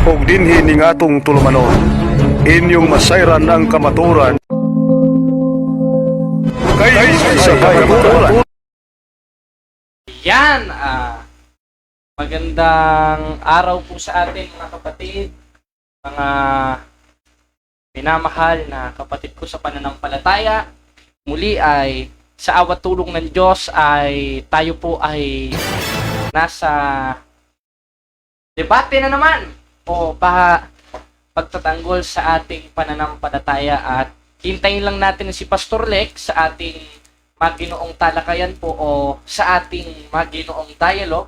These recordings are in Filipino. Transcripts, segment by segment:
ug dinhi ning atong tulumanon. Inyong masayran ang kamaturan. Kay sa kamaturan. Yan, magandang araw po sa atin mga kapatid, mga minamahal na kapatid ko sa pananampalataya. Muli ay sa awat tulong ng Diyos ay tayo po ay nasa debate na naman o pagtatanggol sa ating pananampalataya at hintayin lang natin si Pastor Lex sa ating maginoong talakayan po o sa ating maginoong dialogue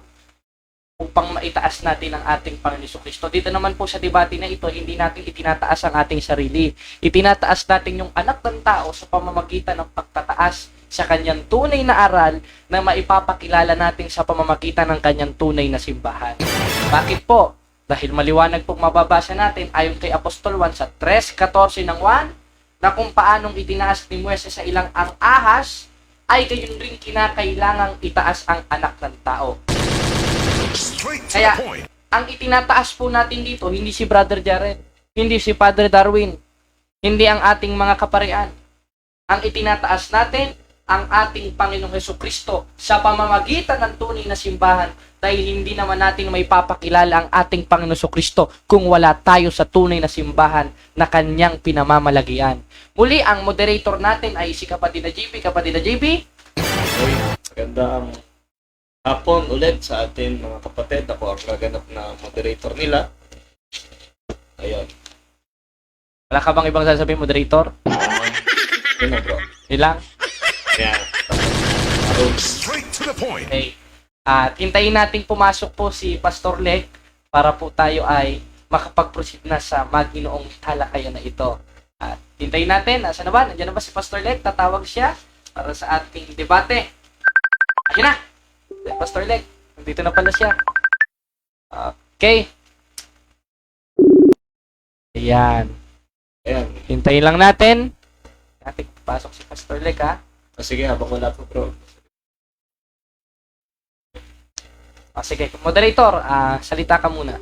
upang maitaas natin ang ating Panginoon Jesucristo. Dito naman po sa debate na ito, hindi natin itinataas ang ating sarili. Itinataas natin yung anak ng tao sa pamamagitan ng pagtataas sa kanyang tunay na aral na maipapakilala natin sa pamamagitan ng kanyang tunay na simbahan. Bakit po? Dahil maliwanag pong mababasa natin ayon kay Apostol Juan sa 3:14 ng Juan na kung paanong itinaas ni Moises sa ilang ang ahas ay gayon rin kinakailangang itaas ang anak ng tao. Kaya, ang itinataas po natin dito, hindi si Brother Jared, hindi si Padre Darwin, hindi ang ating mga kaparian. Ang itinataas natin, ang ating Panginoong Jesucristo sa pamamagitan ng tunay na simbahan dahil hindi naman natin may papakilala ang ating Panginoong Jesucristo kung wala tayo sa tunay na simbahan na kanyang pinamamalagian. Muli, ang moderator natin ay si Kapatid na JB. Kapatid na JB? Okay, magandang hapon ulit sa atin mga kapatid. Ako ang gaganap na moderator nila. Ayun. Wala ka bang ibang sasabihin, moderator? Yun na bro. Yun lang? Yan. Straight to the point. Okay. At hintayin natin pumasok po si Pastor Lek para po tayo ay makapag-proceed na sa maginoong talakayan na ito. At hintayin natin, nasa na ba? Nandiyan na ba si Pastor Lek? Tatawag siya para sa ating debate. Ayun na! Pastor Lek, nandito na pala siya. Okay. Ayan. Ayan. Hintayin lang natin. Natin pasok si Pastor Lek, ha? Sige, habang wala po bro. Sige, moderator, salita ka muna.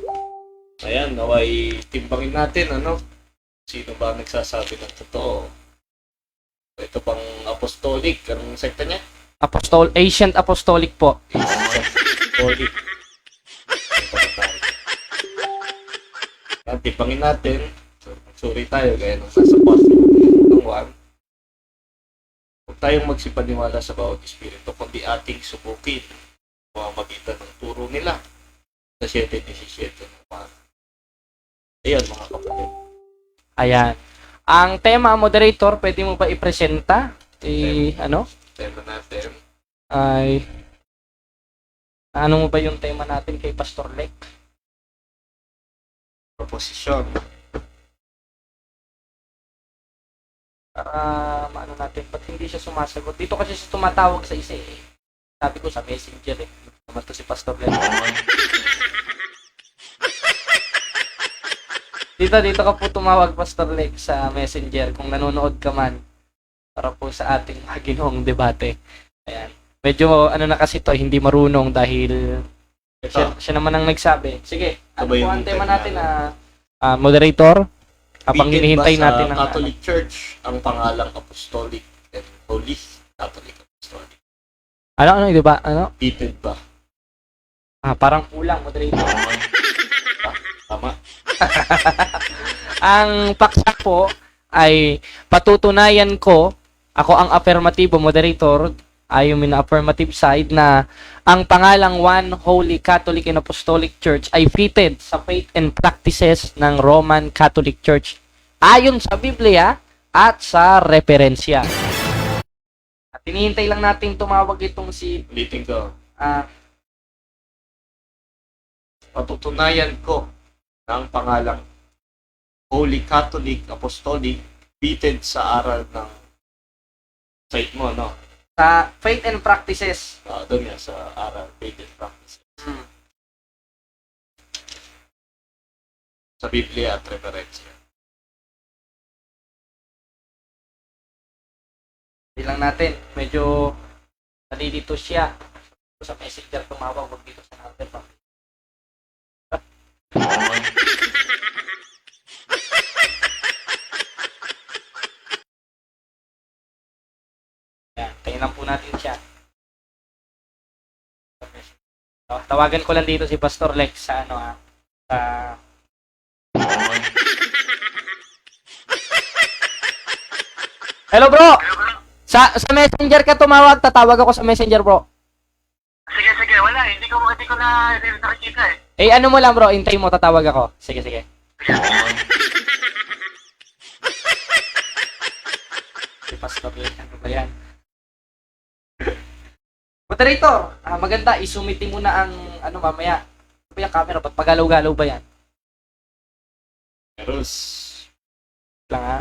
Ayan, naway timbangin natin ano. Sino ba nagsasabi ng totoo? Ito pang apostolic. Anong sekta niya? Ancient Apostolic po. Apostolic. Ayan, timbangin natin. Sorry tayo, gaya nung nasa post ng 1. Huwag tayong magsipaniwala sa bawat espiritu, kundi ating subukin magitan ng turo nila sa 7:17 ng Juan. Ayan mga kapatid. Ayan. Ang tema, moderator, pwede mo ba ipresenta? Tema natin. Ano mo ba yung tema natin kay Pastor Lek? Proposisyon. Para maano natin, ba't hindi siya sumasagot? Dito kasi siya tumatawag sa isa eh. Sabi ko sa messenger eh. Naman to si Pastor Lek. Dito ka po tumawag, Pastor Lek, sa messenger kung nanonood ka man para po sa ating maginoong debate. Ayan. Medyo na kasi to, hindi marunong dahil siya naman ang nagsabi. Sige, ano po ang tema natin moderator? Habang hinihintay natin ang Catholic Church ang pangalang Apostolic and Holy Catholic Apostolic. Ano, di ba? Ano? Fitted ba? Parang kulang, moderator. Tama? Ang paksa po ay patutunayan ko, ako ang affirmative moderator, ay yung affirmative side na ang pangalang One Holy Catholic and Apostolic Church ay fitted sa faith and practices ng Roman Catholic Church ayon sa Biblia at sa referensya. At hinihintay lang natin tumawag itong si Ulitin ko. Patutunayan ko na ang pangalang Holy Catholic Apostolic fitted sa aral ng site mo, no? sa faith and practices. Doon nga sa aral, faith and practices. Sa Biblia at referensya. Bilang natin, medyo nalilito siya. Sa messenger tumawag, wag dito sa number pa. Tawagan ko lang dito si Pastor Lex sa ano sa Hello bro. Sa Messenger ka tumawag, tatawag ako sa Messenger bro. Sige, wala. Hindi ko na nakikita eh. Eh ano mo lang bro, hintay mo, tatawag ako. Sige. Si Pastor Lex, ano ba yan? Moderator, maganda, isumiti mo na ang ano mamaya. Ano ba yung camera? Ba't pagalaw-galaw ba yan? Meros. Lang ha.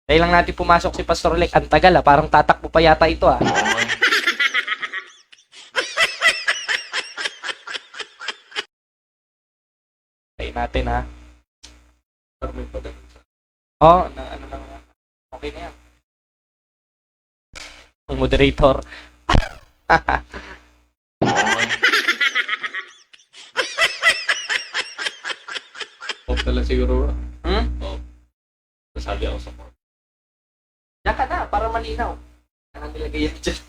Dahil lang natin pumasok si Pastor Lex. Ang tagal parang tatakbo pa yata ito Tayo natin May pagdating sa... ano lang. Okay na yan. Ang moderator. Off na lang siguro. Hmm? Nasabi ako sa phone. Diyan ka na, para malinaw. Ano nilagay yan dyan?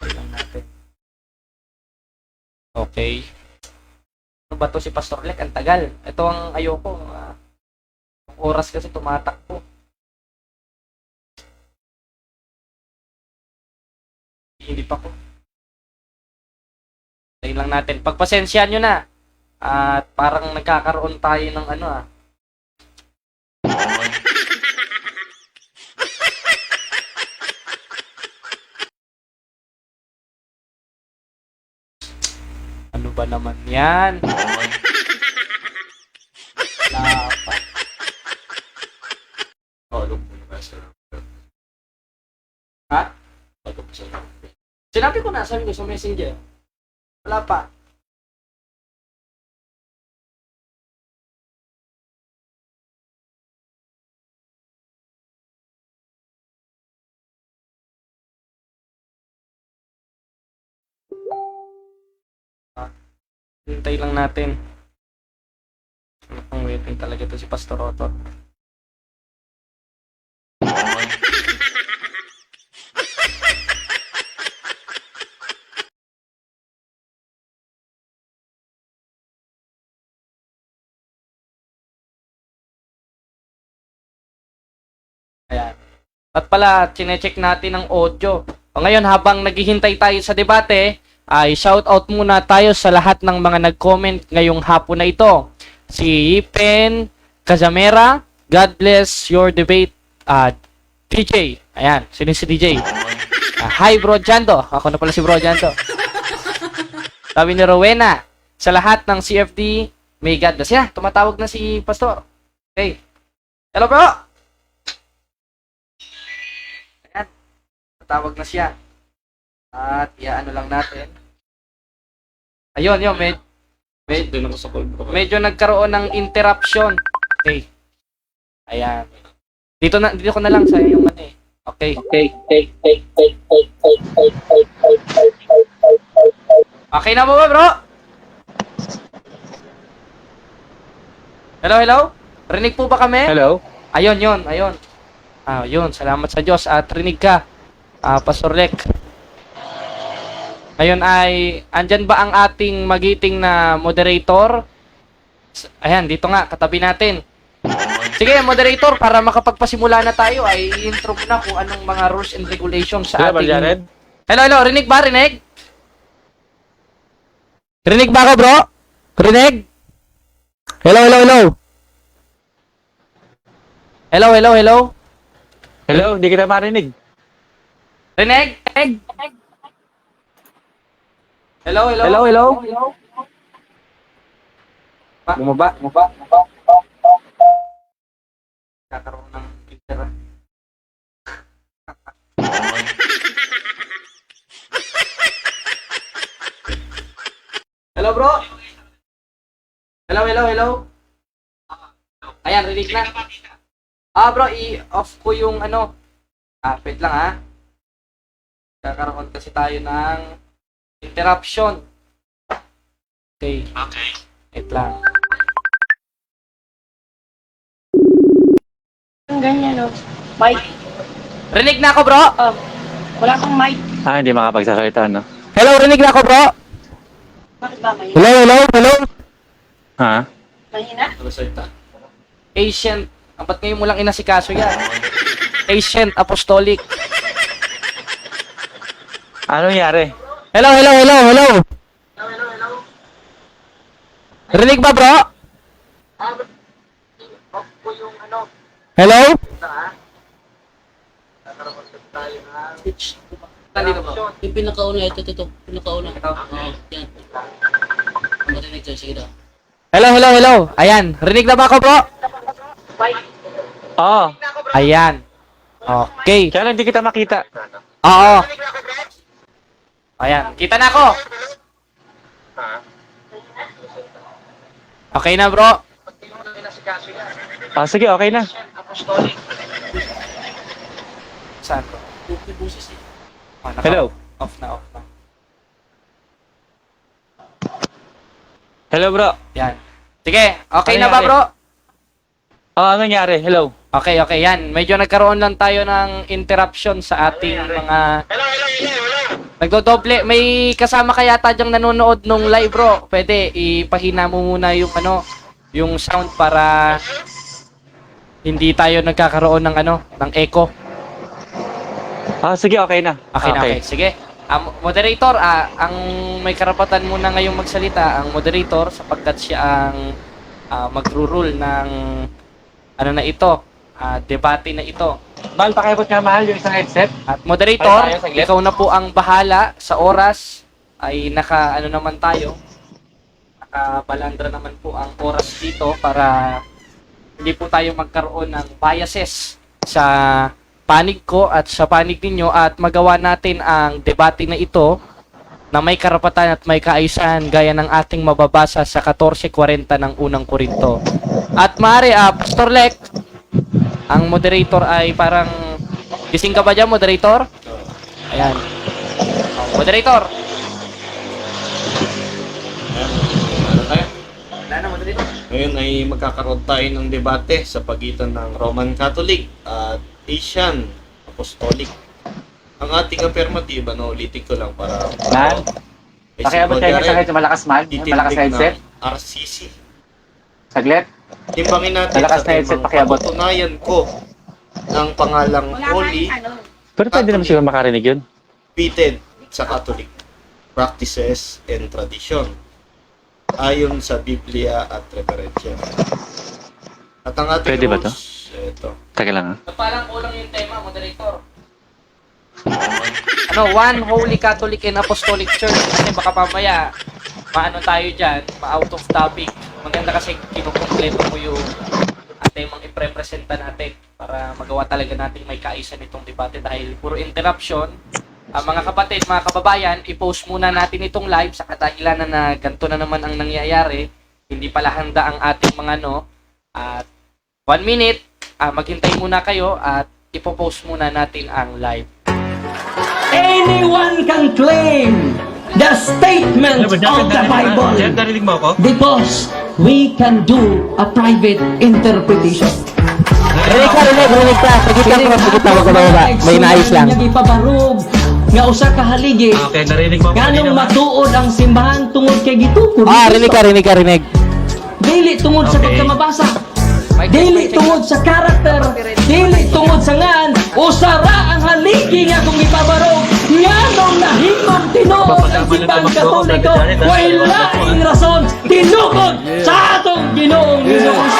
Lang natin. Okay. Ano ba to si Pastor Lex? Ang tagal. Ito ang ayoko. Ang oras kasi tumatakbo. Hindi pa ko. Tayo lang natin. Pagpasensyahan nyo na. At parang nagkakaroon tayo ng ano Ano ba naman yan? Lapat. Alam mo na sa... Ha? Alam mo sa... Sinabi ko na, sabi ko sa messenger. Wala pa. Hintay lang natin. Ang waiting talaga ito si Pastor Otot. Ayan. At pala, chinecheck natin ang audio. O ngayon, habang naghihintay tayo sa debate, ay shoutout muna tayo sa lahat ng mga nag-comment ngayong hapon na ito. Si Yipen Cazamera, God bless your debate, DJ. Ayan, sino si DJ? Hi Bro Jando. Ako na pala si Bro Jando. Sabi ni Rowena, sa lahat ng CFD, may God bless. Yeah, tumatawag na si Pastor. Okay. Hello bro! Ayan, tatawag na siya. At ano lang natin. Ayun, Doon ako sa call bro. medyo nagkaroon ng interruption. Okay. Ayan. Dito ko na lang sa yung ano eh. Okay. Okay na ba bro? Hello? Rinig po ba kami? Hello? Ayun. Yun. Salamat sa Diyos at rinig ka, Pastor Lex. Ngayon ay, andyan ba ang ating magiting na moderator? Ayan, dito nga, katabi natin. Sige, moderator, para makapagpasimula na tayo, ay intro mo na kung anong mga rules and regulations sa ating... Jared? Hello, rinig ba? Rinig? Rinig ba ako, bro? Rinig? Hello? Hello, hindi kita marinig. Rinig? Hello? Bumaba. Kakaroon ng filter. Hello, bro? Hello? Ayan, rinig na. Bro, i-off ko yung ano. Wait lang Kakaroon kasi tayo ng interruption. Okay. Wait lang. Ganyan, no? Mike. Rinig na ako, bro? Wala kang mic. Hindi makapagsasalita, no? Hello, rinig na ako, bro. Bakit ba may Hello. Ha? mahina? Ano salita? Ancient. Ba't ngayon mo lang inasikaso yan? Ancient Apostolic. Ano nangyari? Hello. Rinig ba, bro? Hello? Nandito ba? Yung pinakauna, ito. Pinakauna. Oo, yan. Marinig sa'yo, sige daw. Hello. Ayan. Rinig na ba ako, bro? Oo. Ayan. Okay. Kaya lang hindi kita makita. Oo. Ayan. Kita na ako. Okay na, bro. Sige, okay na. Saan, bro? Yung busis eh. Hello. Off na. Hello, bro. Yan. Sige. Okay Ano na ba, nangyari? bro? Ano nangyari? Hello. Okay. Yan. Medyo nagkaroon lang tayo ng interruption sa ating mga... Nagdodoble. May kasama ka yata dyang nanonood nung live, bro. Pwede, ipahina mo muna yung yung sound para hindi tayo nagkakaroon ng ng echo. Sige, okay na. Okay. Sige. Moderator, ang may karapatan muna ngayong magsalita, ang moderator, sapagkat siya ang magro-rule ng debate na ito. Mahal, pakiabot nga mahal yung isang headset. At moderator, Ay, tayo, saglit. ikaw na po ang bahala sa oras. Ay naman tayo. Nakabalandra naman po ang oras dito para hindi po tayo magkaroon ng biases sa panig ko at sa panig ninyo at magawa natin ang debate na ito na may karapatan at may kaayusan gaya ng ating mababasa sa 14:40 ng unang Korinto. At maaari, Pastor Lek, ang moderator ay parang gising ka ba dyan, moderator? Ayan. Moderator. Ano tayo? Wala na, moderator. Ngayon ay magkakaroon tayo ng debate sa pagitan ng Roman Catholic at Asian Apostolic. Ang ating affirmative, ulitin ko lang para... Mahal, pakiabot kayo ng isang headset. Malakas, mahal. Malakas na headset. RCC. Saglit. Timbangin natin Malakas sa na headset, temang pakiabot. patutunayan ko ng pangalang Wala Holy kang Pero pwede naman siguro makarinig yun. repeated sa Catholic practices and tradition ayon sa Biblia at referensya. At ang ating Pwede ba to? rules, ito. Taka lang, ha? Parang kulang yung tema, moderator. One Holy Catholic and Apostolic Church. Kasi baka mamaya, maano tayo dyan, ma-out of topic. Maganda kasi kinukumpleto ko yung temang iprepresenta natin para magawa talaga natin may kaisa nitong debate dahil puro interruption. Mga kapatid, mga kababayan, i-post muna natin itong live sa kadahilanan na ganito na naman ang nangyayari. Hindi pala handa ang ating mga at 1 minute, maghintay muna kayo at ipopost muna natin ang live. Anyone can claim the statement of the Bible Narinig mo ako? because we can do a private interpretation. Rinig ka. Sagit lang, may naayos lang. Ipabarog nga usa ka haligi. Okay, narinig mo ako. Ganong matuod ang simbahan tungod kay gitukod. Rinig ka. Dili tungod sa pagkamabasa. Dili tungod sa karakter. Dili tungod sa ngan. Usara ang haligi nga kung ipabarog. Nganong nahimong tinuod ang simbang katoliko. Way laing rason. Tinukod sa atong Ginoong Hesus.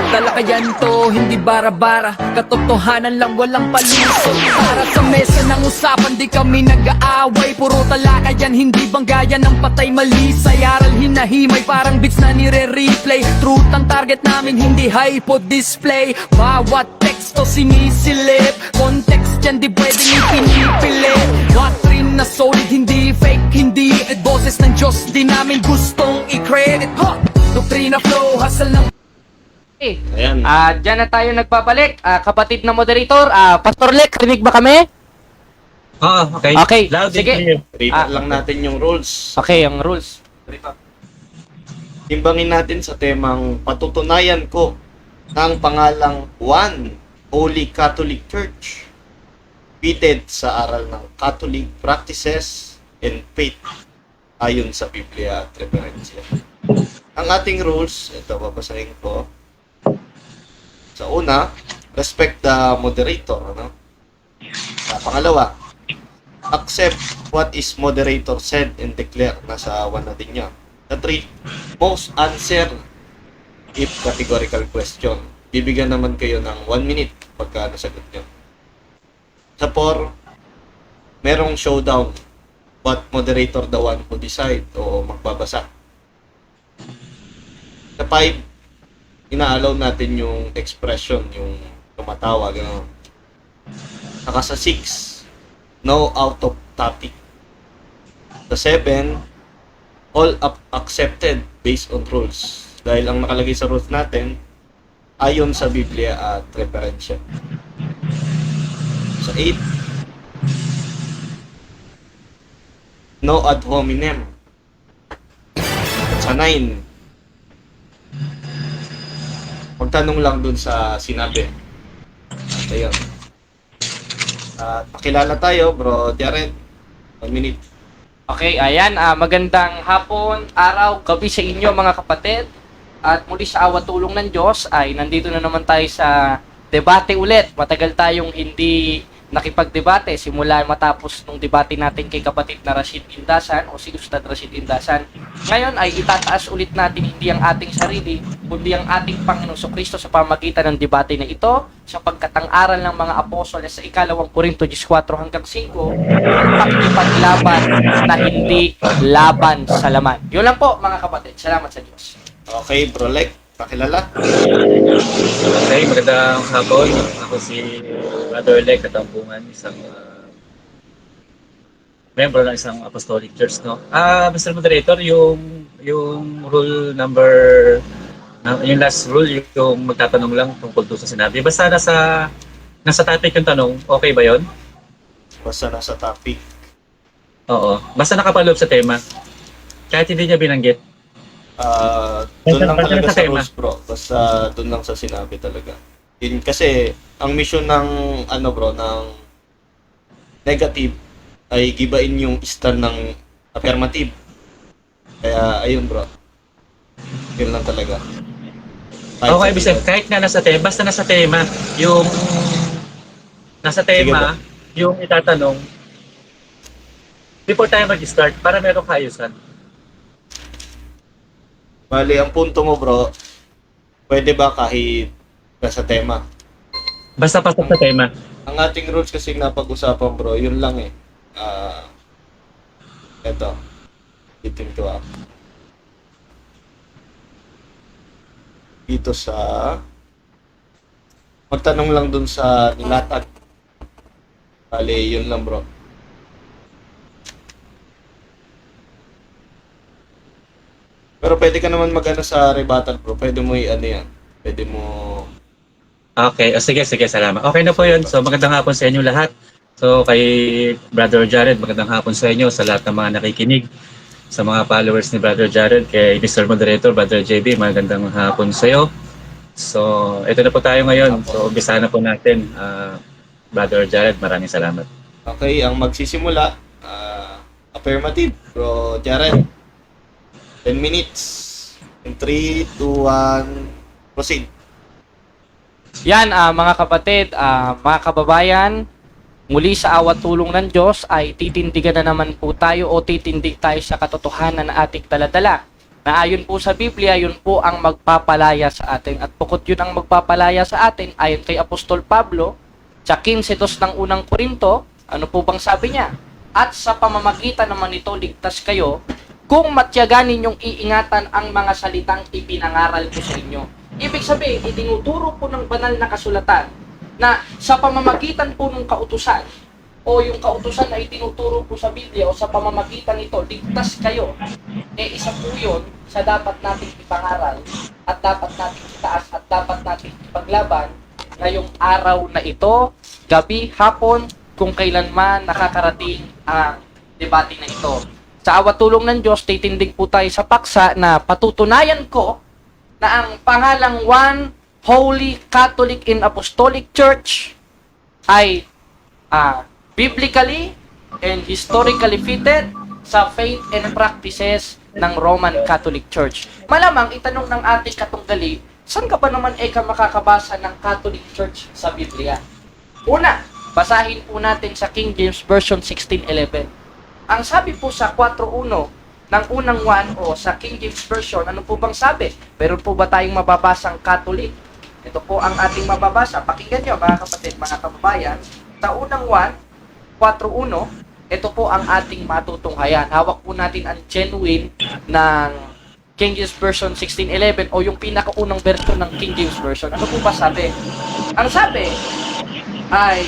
Talakayan to, hindi bara-bara. Katotohanan lang, walang palusot. Para sa mesa ng usapan, di kami nag-aaway. Puro talakayan, hindi banggayan ng patay malisay. Aral hinahimay, parang beats na nire-replay. Truth ang target namin, hindi hypo display. Bawat teksto sinisilip. Context yan, di pwedeng ipinipilit. Doctrine na solid, hindi fake, hindi at boses ng Diyos, di namin gustong i-credit. Doktrina flow, hustle ng Ayan. Diyan na tayo nagbabalik. Kapatid na moderator, Pastor Lek, rinig ba kami? Okay. Okay, Loud and sige. clear. Read lang natin yung rules. Okay, ang rules. Timbangin natin sa temang patutunayan ko ng pangalang One Holy Catholic Church fitted sa aral ng Catholic practices and faith ayon sa Biblia at referensya. Ang ating rules, ito babasahin ko. Sa una, respect the moderator, ano? Sa pangalawa, accept what is moderator said and declare. Nasa 1 na din yan. Sa 3, most answer if categorical question. Bibigyan naman kayo ng 1 minute pagka nasagot nyo. Sa 4, merong showdown. But moderator the one who decide o magbabasa. Sa 5, inaalaw natin yung expression, yung tumatawa, gano'n. Saka sa 6, no out of topic. Sa 7, all up accepted based on rules. Dahil ang nakalagay sa rules natin, ayon sa Biblia at referensya. Sa 8, no ad hominem. Sa 9, magtanong lang dun sa sinabi. At ayun. At pakilala tayo, bro Jared. 1 minute. Okay, ayan, magandang hapon, araw, gabi sa inyo mga kapatid. At muli sa awa tulong ng Diyos ay nandito na naman tayo sa debate ulit. Matagal tayong hindi nakipagdebate simula matapos nung debate natin kay kapatid na Rashid Indasan o si Ustad Rashid Indasan. Ngayon ay itataas ulit natin hindi ang ating sarili, kundi ang ating Panginoong Kristo sa pamagitan ng debate na ito, sapagkat ang aral ng mga apostoles sa 2 Korinto 14 hanggang 5, ang pakikipaglaban na hindi laban sa laman. Yun lang po mga kapatid. Salamat sa Diyos. Okay, bro Lek, pakilala. Okay, magandang hapon. Ako si Brother Lek Katampungan, isang member ng isang apostolic church, no? Mr. Moderator, yung rule number, yung last rule, yung magtatanong lang tungkol doon sa sinabi. Basta nasa topic yung tanong, okay ba yon? Basta nasa topic. Oo. Basta nakapaloob sa tema. Kahit hindi niya binanggit. Doon lang Basta talaga nasa sa tema. rules, bro. Basta doon lang sa sinabi talaga. Yun, kasi ang mission ng ng negative ay gibain yung stand ng affirmative. Kaya ayun, bro. Yun lang talaga. Okay, Bisep, kahit nga nasa tema, basta nasa tema, yung nasa tema, yung itatanong, before tayo mag-start, para merong kaayusan. Bali, ang punto mo, bro, pwede ba kahit nasa tema? Basta pasok sa tema. Ang ating rules kasi napag-usapan, bro, yun lang eh. Eto. Itim to dito sa magtanong lang dun sa nilatag. Bali, yun lang, bro. Pero pwede ka naman mag-ano sa rebuttal, bro. Pwede mo i-ano yan. Pwede mo... Okay, sige, salamat. Okay na po yun. So, magandang hapon sa inyo lahat. So, kay Brother Jared, magandang hapon sa inyo, sa lahat ng mga nakikinig, sa mga followers ni Brother Jared, kay Mr. Moderator, Brother JB, magandang hapon sa iyo. So, ito na po tayo ngayon. So, umpisa na po natin. Brother Jared, maraming salamat. Okay, ang magsisimula, affirmative, bro Jared. 10 minutes. In 3, 2, 1, proceed. Yan mga kapatid, mga kababayan, muli sa awa tulong ng Diyos ay titindigan na naman po tayo o titindig tayo sa katotohanan na ating daladala. Na ayon po sa Biblia, yun po ang magpapalaya sa atin. At bukod yun ang magpapalaya sa atin, ayon kay Apostol Pablo, sa 15:2 ng unang Korinto, ano po bang sabi niya? At sa pamamagitan naman nito, ligtas kayo, kung matyagan ninyong iingatan ang mga salitang ipinangaral ko sa inyo. Ibig sabihin, itinuturo po ng banal na kasulatan na sa pamamagitan po ng kautusan o yung kautusan na itinuturo po sa Biblia o sa pamamagitan nito, ligtas kayo. Isa po yun sa dapat nating ipangaral at dapat nating itaas at dapat nating ipaglaban ngayong araw na ito, gabi, hapon, kung kailanman nakakarating ang debate na ito. Sa awa tulong ng Diyos, titindig po tayo sa paksa na patutunayan ko na ang pangalang One Holy Catholic and Apostolic Church ay biblically and historically fitted sa faith and practices ng Roman Catholic Church. Malamang itanong ng ating katunggali, saan ka ba naman ka makakabasa ng Catholic Church sa Biblia? Una, basahin po natin sa King James Version 16:11. Ang sabi po sa 4:1 ng unang 1 o sa King James Version, ano po bang sabi? Meron po ba tayong mababasang Catholic? Ito po ang ating mababasa. Pakinggan nyo mga kapatid, mga kababayan. Sa unang 4:1, ito po ang ating matutunghayan. Hawak po natin ang genuine ng King James Version 16:11 o yung pinakaunang version ng King James Version. Ano po ba sabi? Ang sabi ay,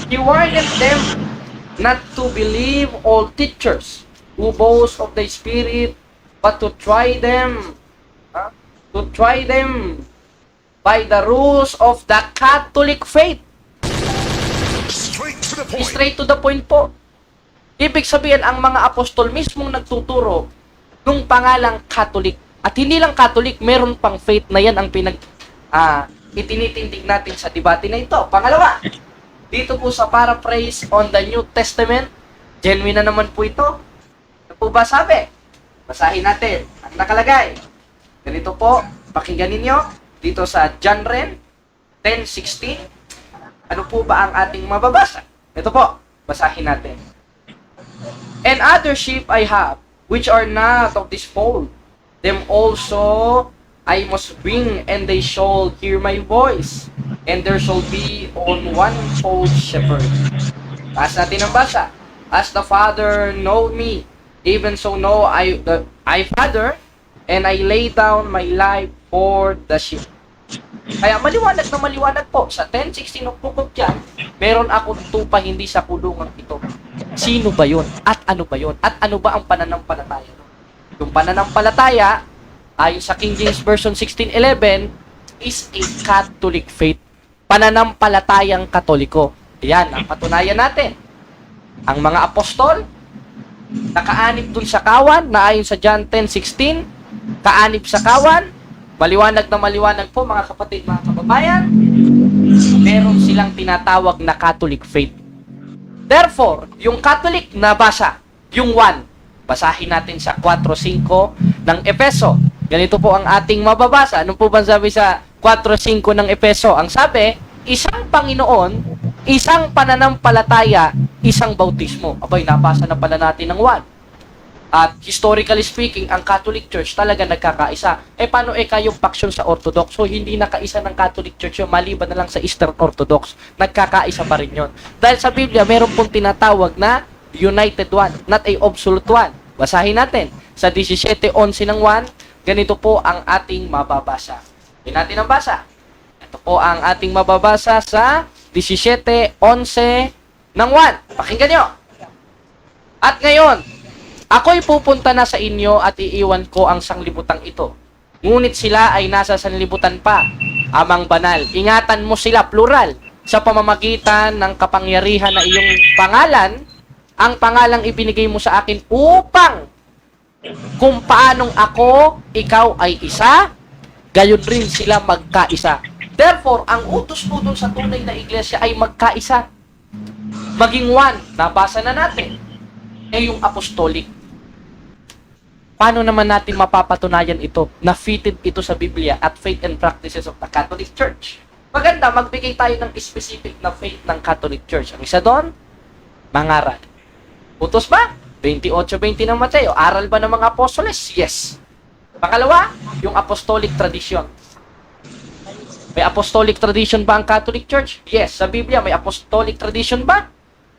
He warned them not to believe all teachers who boast of the Spirit, but to try them by the rules of the Catholic faith. Straight to the point po. Ibig sabihin, ang mga apostol mismong nagtuturo nung pangalang Catholic. At hindi lang Catholic, meron pang faith na yan ang itinitindig natin sa debate na ito. Pangalawa, dito po sa paraphrase on the New Testament, genuine na naman po ito. Ano po ba sabi? Basahin natin ang nakalagay. Ganito po, pakinggan ninyo dito sa John rin 10:16. Ano po ba ang ating mababasa? Ito po, basahin natin. And other sheep I have, which are not of this fold. Them also I must bring, and they shall hear my voice. And there shall be on one fold shepherd. Taas natin ang basa. As the Father know me, even so know I Father, and I lay down my life for the sheep. Kaya maliwanag na maliwanag po. Sa 10:16 of Book of John, meron akong tupa hindi sa kulungan ito. Sino ba yun? At ano ba yun? At ano ba ang pananampalataya? Yung pananampalataya, ayon sa King James Version 16:11, is a Catholic faith. Pananampalatayang Katoliko. Yan, ang patunayan natin. Ang mga apostol, nakaanib dun sa kawan, na ayon sa John 10:16, kaanib sa kawan, maliwanag na maliwanag po mga kapatid, mga kababayan, meron silang tinatawag na Catholic faith. Therefore, yung Catholic na basa, yung 1, basahin natin sa 4:5 ng Efeso. Ganito po ang ating mababasa. Ano po ba sabi sa 4:5 ng Efeso? Ang sabi, isang Panginoon, isang pananampalataya, isang bautismo. Abay, nabasa na pala natin ng 1. At historically speaking, ang Catholic Church talaga nagkakaisa. Paano kayong faction sa Orthodox? So, hindi nakaisa ng Catholic Church yung maliban na lang sa Eastern Orthodox. Nagkakaisa pa rin yun. Dahil sa Biblia, meron pong tinatawag na United One, not a absolute one. Basahin natin. Sa 17:11 ng 1, ganito po ang ating mababasa. Hindi natin ang basa. Ito po ang ating mababasa sa 17:11 ng 1. Pakinggan nyo. At ngayon, ako'y pupunta na sa inyo at iiwan ko ang sanglibutang ito. Ngunit sila ay nasa sanlibutan pa, amang banal. Ingatan mo sila, plural, sa pamamagitan ng kapangyarihan na iyong pangalan, ang pangalang ibinigay mo sa akin upang kung paanong ako, ikaw ay isa, gayon rin sila magkaisa. Therefore, ang utos po dun sa tunay na iglesia ay magkaisa. Maging one, nabasa na natin, yung apostolic. Paano naman natin mapapatunayan ito na fitted ito sa Biblia at faith and practices of the Catholic Church? Maganda, magbigay tayo ng specific na faith ng Catholic Church. Ang isa doon, mangaral. Utos ba? 28:20 ng Mateo. Aral ba ng mga apostoles? Yes. Pangalawa, yung apostolic tradition. May apostolic tradition ba ang Catholic Church? Yes. Sa Biblia, may apostolic tradition ba?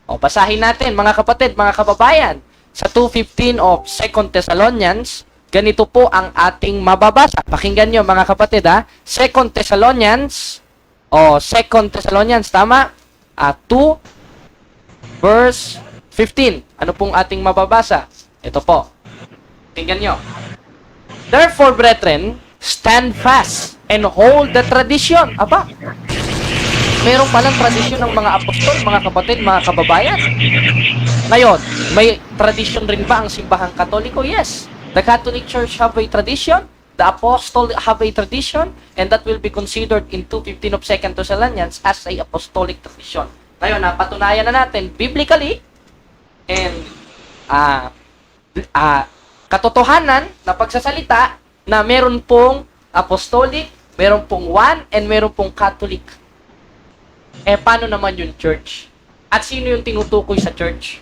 O, basahin natin, mga kapatid, mga kababayan. Sa 2:15 of 2 Thessalonians, ganito po ang ating mababasa. Pakinggan nyo, mga kapatid, ha? 2 Thessalonians, tama? 2 verse 15. Ano pong ating mababasa? Ito po. Tingnan nyo. Therefore, brethren, stand fast and hold the tradition. Aba, meron palang tradisyon ng mga apostol, mga kapatid, mga kababayan. Ngayon, may tradition rin ba ang simbahang Katoliko? Yes. The Catholic Church have a tradition, the Apostle have a tradition, and that will be considered in 2:15 of 2 Thessalonians as a apostolic tradition. Ngayon, napatunayan na natin biblically and katotohanan na pagsasalita na meron pong apostolic, meron pong one, and meron pong Catholic. Paano naman yung church? At sino yung tinutukoy sa church?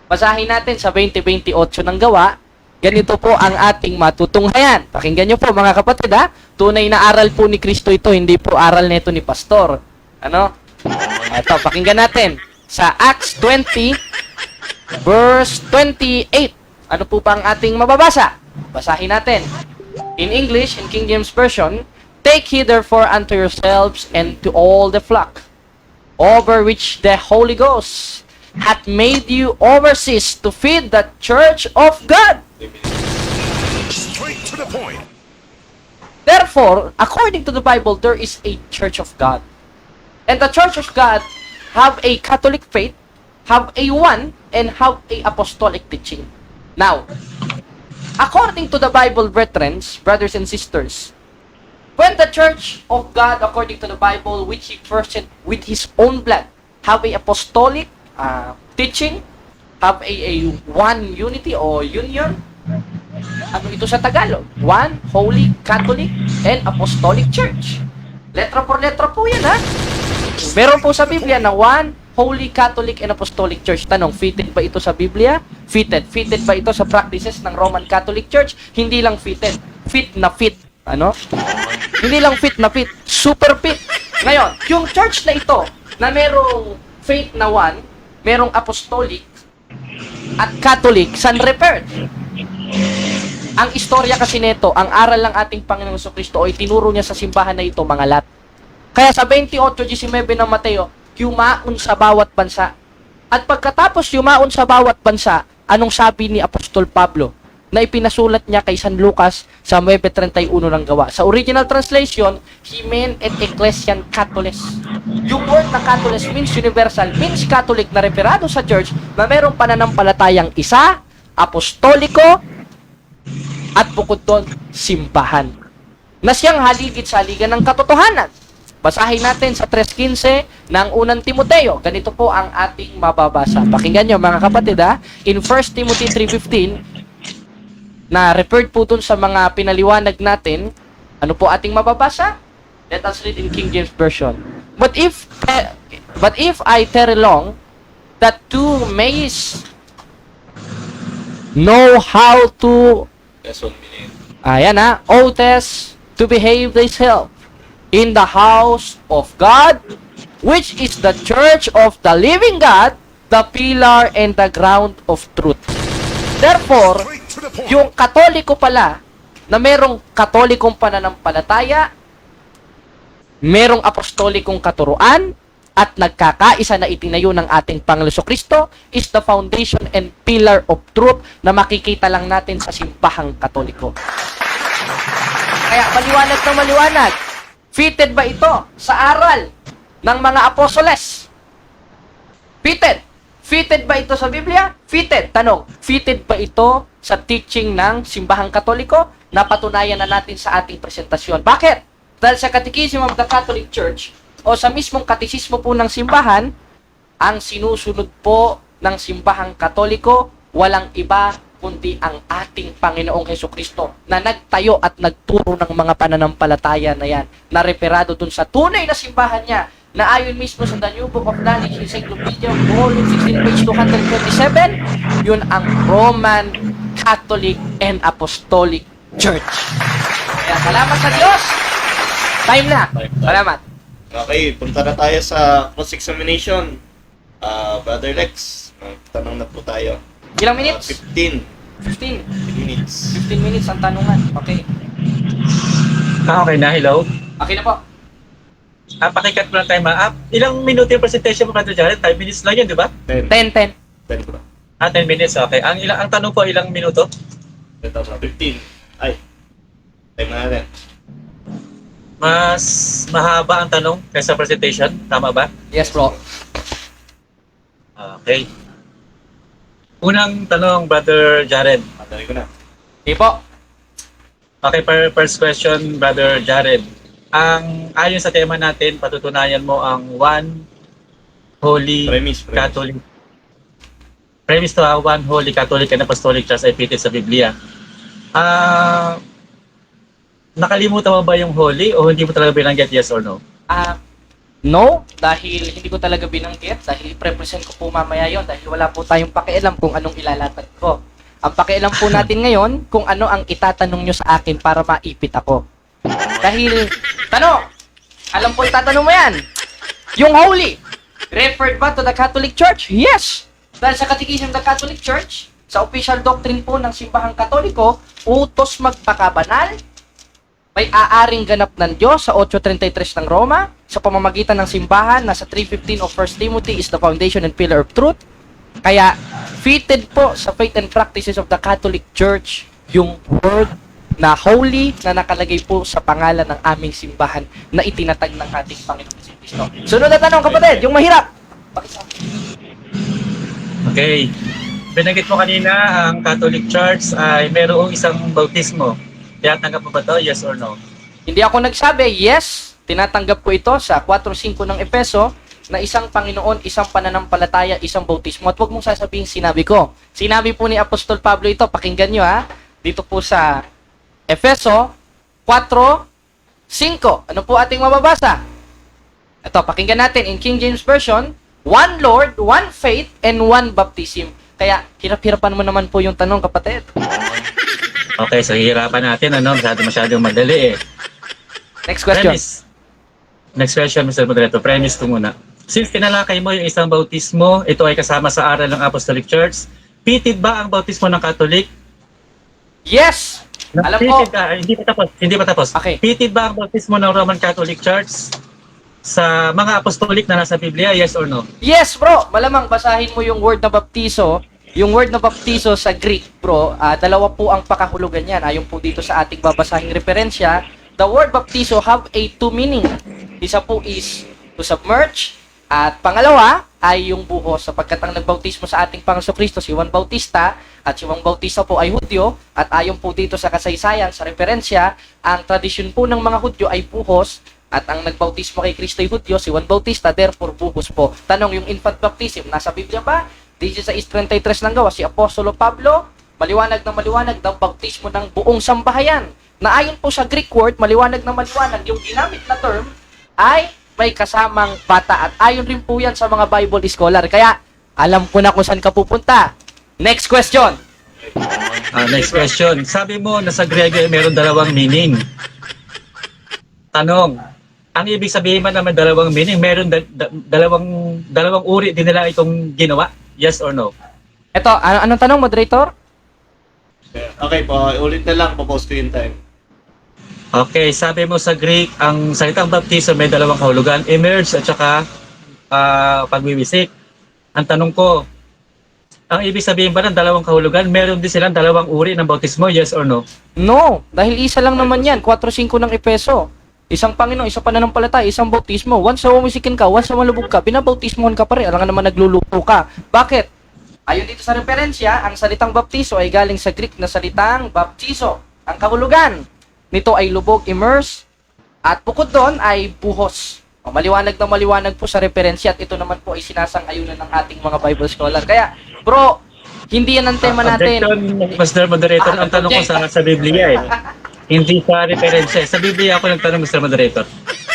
Basahin natin sa 20:28 ng Gawa. Ganito po ang ating matutunghayan. Pakinggan nyo po mga kapatid ha. Tunay na aral po ni Kristo ito, hindi po aral nito ni Pastor. Ano? Ito, pakinggan natin. Sa Acts 20, verse 28. Ano po pa ang ating mababasa? Basahin natin. In English, in King James Version, take heed therefore unto yourselves and to all the flock, over which the Holy Ghost hath made you overseers to feed the church of God. Straight to the point. Therefore, according to the Bible, there is a church of God. And the church of God have a Catholic faith, have a one, and have a apostolic teaching. Now, according to the Bible, brethren, brothers and sisters, when the church of God, according to the Bible, which He purchased with His own blood, have a apostolic teaching, have a one unity or union. Ano ito sa Tagalog? One Holy Catholic and Apostolic Church. Letra por letra po yan, ha? Meron po sa Biblia na one Holy Catholic and Apostolic Church. Tanong, fitted ba ito sa Biblia? Fitted. Fitted ba ito sa practices ng Roman Catholic Church? Hindi lang fitted. Fit na fit. Ano? Hindi lang fit na fit. Super fit. Ngayon, yung church na ito, na merong faith na one, merong apostolic, at Catholic, saan referred? Ang istorya kasi nito, ang aral ng ating Panginoong Jesucristo ay tinuro niya sa simbahan na ito, mga lat. Kaya sa 28:19 ng Mateo, yumaon sa bawat bansa. At pagkatapos yumaon sa bawat bansa, anong sabi ni Apostol Pablo na ipinasulat niya kay San Lucas sa 9:31 ng Gawa? Sa original translation, he meant an ecclesian Catholicos. Yung word na Catholicos means universal, means Catholic na referado sa church na merong pananampalatayang isa, apostoliko, at bukod doon, simbahan. Na siyang haligid sa haligan ng katotohanan. Basahin natin sa 3:15 ng unang Timoteo. Ganito po ang ating mababasa. Pakinggan nyo mga kapatid ha. In 1 Timothy 3:15, na referred po dun sa mga pinaliwanag natin, ano po ating mababasa? Let us read in King James Version. But if I tarry long, that too may know how to Yes, 1 minute. ayan ha, oaths to behave thyself in the house of God, which is the church of the living God, the pillar and the ground of truth. Therefore, Straight to the point. yung Katoliko pala, na merong Katolikong pananampalataya, merong apostolikong katuruan, at nagkakaisa na itinayo ng ating Panginoon Jesucristo, is the foundation and pillar of truth na makikita lang natin sa simbahang Katoliko. Kaya maliwanag na maliwanag, fitted ba ito sa aral ng mga apostoles? Fitted. Fitted ba ito sa Biblia? Fitted. Tanong, fitted ba ito sa teaching ng simbahang Katoliko? Napatunayan na natin sa ating presentasyon. Bakit? Dahil sa Catechism of the Catholic Church o sa mismong katisismo po ng simbahan, ang sinusunod po ng simbahang Katoliko, walang iba kundi ang ating Panginoong Jesucristo na nagtayo at nagturo ng mga pananampalataya na yan, na referado dun sa tunay na simbahan niya, na ayon mismo sa The New Book of Knowledge Encyclopedia, volume 16, page 227, yun ang Roman Catholic and Apostolic Church. Kaya salamat sa Diyos! Time na! Salamat! Okay, punta na tayo sa cross-examination. Brother Lex, tanong na po tayo. Ilang minutes? 15 15. minutes. 15 minutes ang tanungan. Okay. Okay na, hello. Okay na po. Pakikat mo lang tayo ilang minuto yung presentation mo, Brother Jared? 5 minutes lang yun, di ba? 10. 10. 10 ko na. 10 minutes, okay. Ang tanong po, ilang minuto? 15. Ay. Time na natin. Mas mahaba ang tanong kaysa presentation, tama ba? Yes, bro. Okay. Unang tanong, Brother Jared. Madali ko na. Okay po. Okay, first question, Brother Jared. Ayon sa tema natin, patutunayan mo ang one Holy Premise. Catholic premise to one Holy Catholic and Apostolic Church ay pitted sa Biblia. Nakalimutan mo ba yung holy o hindi mo talaga binanggit, yes or no? No, dahil hindi ko talaga binanggit, dahil i-represent ko po mamaya yon, dahil wala po tayong pakialam kung anong ilalatag ko. Ang pakialam po natin ngayon kung ano ang itatanong nyo sa akin para maipit ako. Dahil, alam po itatanong mo yan. Yung holy, referred ba to the Catholic Church? Yes! Dahil sa Catechism of the Catholic Church, sa official doctrine po ng simbahang Katoliko, utos magpakabanal, may aaring ganap ng Diyos sa 8:33 ng Roma, sa pamamagitan ng simbahan na sa 3:15 of 1 Timothy is the foundation and pillar of truth. Kaya, fitted po sa faith and practices of the Catholic Church yung word na holy na nakalagay po sa pangalan ng aming simbahan na itinatag ng ating Panginoon Jesucristo. Sunod na tanong, kapatid, yung mahirap. Okay. Binanggit mo kanina ang Catholic Church ay mayroong isang bautismo. Tinatanggap mo ba ito? Yes or no? Hindi ako nagsabi, yes, tinatanggap ko ito sa 4:5 ng Efeso na isang Panginoon, isang pananampalataya, isang bautismo. At huwag mong sasabihin sinabi ko. Sinabi po ni Apostol Pablo ito, pakinggan nyo ha, dito po sa Efeso 4:5. Ano po ating mababasa? Ito, pakinggan natin in King James Version, one Lord, one faith, and one baptism. Kaya, hirap-hirapan mo naman po yung tanong, kapatid. Okay, so hihirapan natin, masyadong madali eh. Next question. Premise. Next question, Mr. Moderator. Premise ko muna. Since tinalakay mo yung isang bautismo, ito ay kasama sa aral ng Apostolic Church, pitid ba ang bautismo ng Catholic? Yes! Alam ko. Hindi pa tapos. Okay. Pitid ba ang bautismo ng Roman Catholic Church sa mga apostolic na nasa Biblia? Yes or no? Yes, bro. Malamang basahin mo yung word na baptizo. Yung word na baptizo sa Greek, bro, dalawa po ang pakahulugan yan. Ayon po dito sa ating babasahing referensya, the word baptizo have a two meaning. Isa po is to submerge, at pangalawa ay yung buhos, sapagkat ang nagbautismo sa ating Panginoon Kristo si Juan Bautista, at si Juan Bautista po ay Hudyo, at ayon po dito sa kasaysayan, sa referensya, ang tradisyon po ng mga Hudyo ay buhos, at ang nagbautismo kay Kristo ay Hudyo, si Juan Bautista, therefore buhos po. Tanong, yung infant baptism, nasa Biblia ba? Dito sa 33 ng gawa, si Apostolo Pablo, maliwanag na maliwanag daw bautismo ng buong sambahayan. Na ayon po sa Greek word, maliwanag na maliwanag, yung ginamit na term ay may kasamang bata. At ayon rin po yan sa mga Bible scholar. Kaya, alam ko na kung saan ka pupunta. Next question. Next question. Sabi mo na sa Grego ay meron dalawang meaning. Tanong, ang ibig sabihin man naman dalawang meaning, meron dalawang uri din nila itong ginawa? Yes or no? Ito, anong tanong, moderator? Okay po, ulit na lang, pa-post ko yung time. Okay, sabi mo sa Greek, ang salitang baptism may dalawang kahulugan, immerse at saka pagwiwisik. Ang tanong ko, ang ibig sabihin ba ng dalawang kahulugan, meron din silang dalawang uri ng bautismo, yes or no? No, dahil isa lang naman yan, 4:5 ng Efeso. Isang Panginoon, isang pananampalataya, isang bautismo. Once na umisikin ka, once na malubog ka, binabautismohan ka pa rin. Alam nga naman nagluluto ka. Bakit? Ayon dito sa referensya, ang salitang baptizo ay galing sa Greek na salitang baptizo. Ang kahulugan nito ay lubog, immerse, at bukod doon ay buhos. Maliwanag na maliwanag po sa referensya, at ito naman po ay sinasang-ayunan ng ating mga Bible scholar. Kaya, bro, hindi yan ang tema natin. Mr. Moderator, ang tanong ko sa Biblia eh. Hindi sa referensya. Sa Biblia ako nagtanong, Mr. Moderator.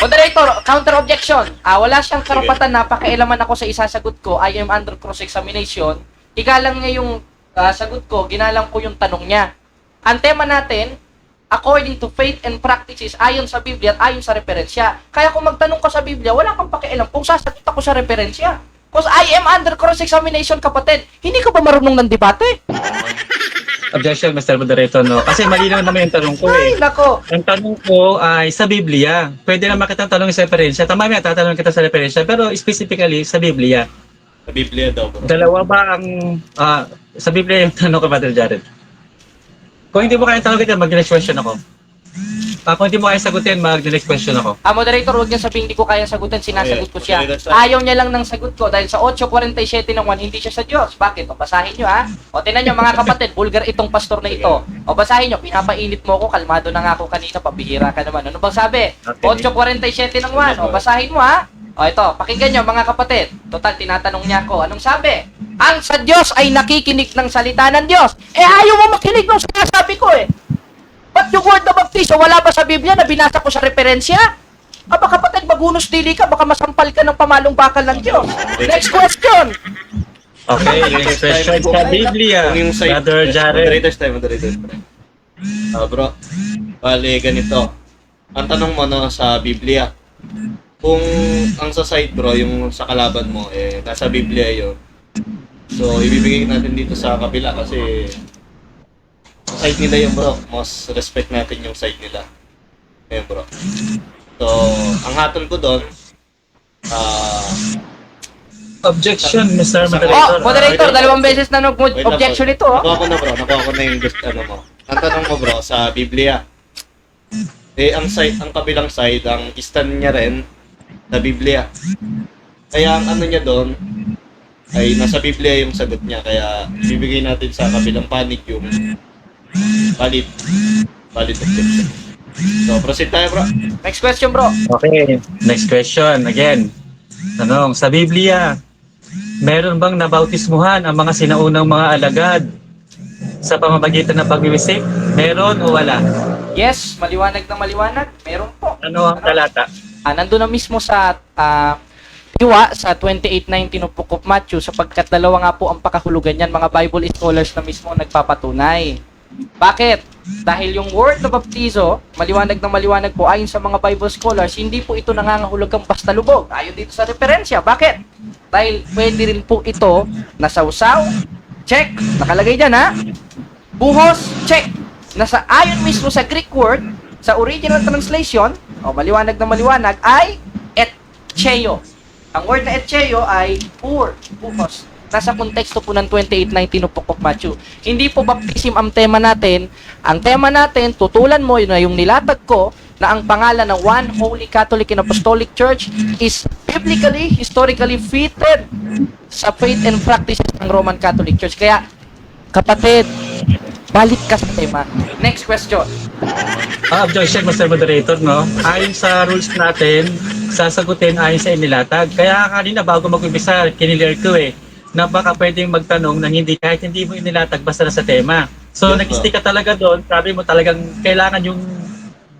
Moderator, counter objection. Wala siyang karapatan na pakialaman ako sa isasagot ko. I am under cross-examination. Igalang niya yung sagot ko, ginalang ko yung tanong niya. Ang tema natin, according to faith and practices, ayon sa Biblia at ayon sa referensya. Kaya kung magtanong ka sa Biblia, wala kang pakialam kung sasagot ako sa referensya. Because I am under cross-examination, kapatid. Hindi ka ba marunong ng debate? Objection, Mr. Moderator, no? Kasi malinaw naman yung tanong ko eh. Ay, nako. Ang tanong ko ay sa Biblia. Pwede naman kitang tanong sa referensya. Tama mo, tatanong kita sa referensya. Pero specifically sa Biblia. Sa Biblia daw, bro. Dalawa ba ang... sa Biblia yung tanong ko, Brother Jared? Kung hindi mo kaya tanongin, mag-next question ako. Kung hindi mo kaya sagutin, mag-next question ako. Moderator, huwag niya sabihin hindi ko kaya sagutin, sinasagot ko siya. Ayaw niya lang ng sagot ko dahil sa 8:47 ng 1, hindi siya sa Diyos. Bakit? O, basahin niyo ha. O, tinan niyo mga kapatid, vulgar itong pastor na ito. O, basahin niyo, pinapainit mo ako, kalmado na nga ako kanina, pabihira ka naman. Ano bang sabi? 8:47 ng 1. O, basahin mo ha. O ito, pakinggan nyo mga kapatid. Total, tinatanong niya ako, anong sabi? Ang sa Diyos ay nakikinig ng salita ng Diyos. Ayaw mo makinig ng sinasabi ko eh. Ba't yung word of baptism, wala ba sa Biblia na binasa ko sa referensya? Aba kapatid, magunos dili ka, baka masampal ka ng pamalong bakal ng Diyos. Next question. Okay, next question sa Biblia. Kung yung side, Brother Jared. moderators time. Bro, bali ganito. Ang tanong mo no, sa Biblia, kung ang sa side bro, yung sa kalaban mo, nasa Biblia yun. So, ibibigay natin dito sa kabila kasi side nila yung bro. Most respect natin yung side nila. Ayun bro. So, ang hatol ko doon, Objection, Mr. Oh, Moderator. moderator, dalawang beses na objection ito. Nakuha ko na bro, nakuha ko na yung gusto ano mo. Ang tanong mo bro, sa Biblia, ang side, ang kabilang side, ang stand niya rin sa Biblia. Kaya ang ano niya doon, ay nasa Biblia yung sagot niya. Kaya bibigay natin sa kabilang panig yung valid objection. So, proceed tayo bro. Next question, bro. Okay, next question again. Tanong, sa Biblia, meron bang nabautismuhan ang mga sinaunang mga alagad sa pamamagitan ng pagwiwisik? Meron o wala? Yes, maliwanag na maliwanag. Meron po. Ano ang talata? Nandun na mismo sa Tiwa sa 28:19 of Book of Matthew sapagkat dalawa nga po ang pakahulugan yan. Mga Bible scholars na mismo nagpapatunay. Bakit? Dahil yung word na baptizo, maliwanag na maliwanag po ayon sa mga Bible scholars, hindi po ito nangangahulugang basta lubog. Ayon dito sa referensya. Bakit? Dahil pwede rin po ito nasawsaw, check, nakalagay dyan ha. Buhos, check. Nasa ayon mismo sa Greek word, sa original translation, maliwanag na maliwanag, ay etcheo. Ang word na etcheo ay buhos. Nasa konteksto po ng 28:19 of Book of Matthew. Hindi po baptism ang tema natin. Ang tema natin, tutulan mo yun na yung nilatag ko na ang pangalan ng One Holy Catholic and Apostolic Church is biblically, historically fitted sa faith and practices ng Roman Catholic Church. Kaya, kapatid, balik ka sa tema. Next question. Objection, Mr. Moderator, no? Ayon sa rules natin, sasagutin ayon sa inilatag. Kaya kanina bago mag-umpisa, kinilir ko na baka pwedeng magtanong ng hindi, kahit hindi mo inilatag, basta na sa tema. So, nag-stick ka talaga doon, sabi mo talagang kailangan yung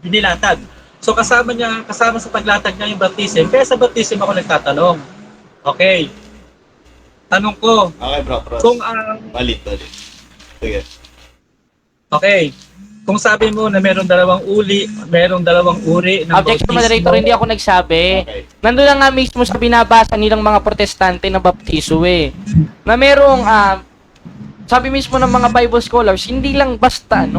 inilatag. So, kasama sa paglatag niya yung baptism, kaya sa baptism ako nagtatanong. Okay. Tanong ko, Okay bro, kung ang... valid. Sige. Okay. Kung sabi mo na merong dalawang uri ng Objection, moderator, hindi ako nagsabi. Okay. Nandun na nga mismo sa binabasa nilang mga protestante na baptiso na merong sabi mismo ng mga Bible scholars, hindi lang basta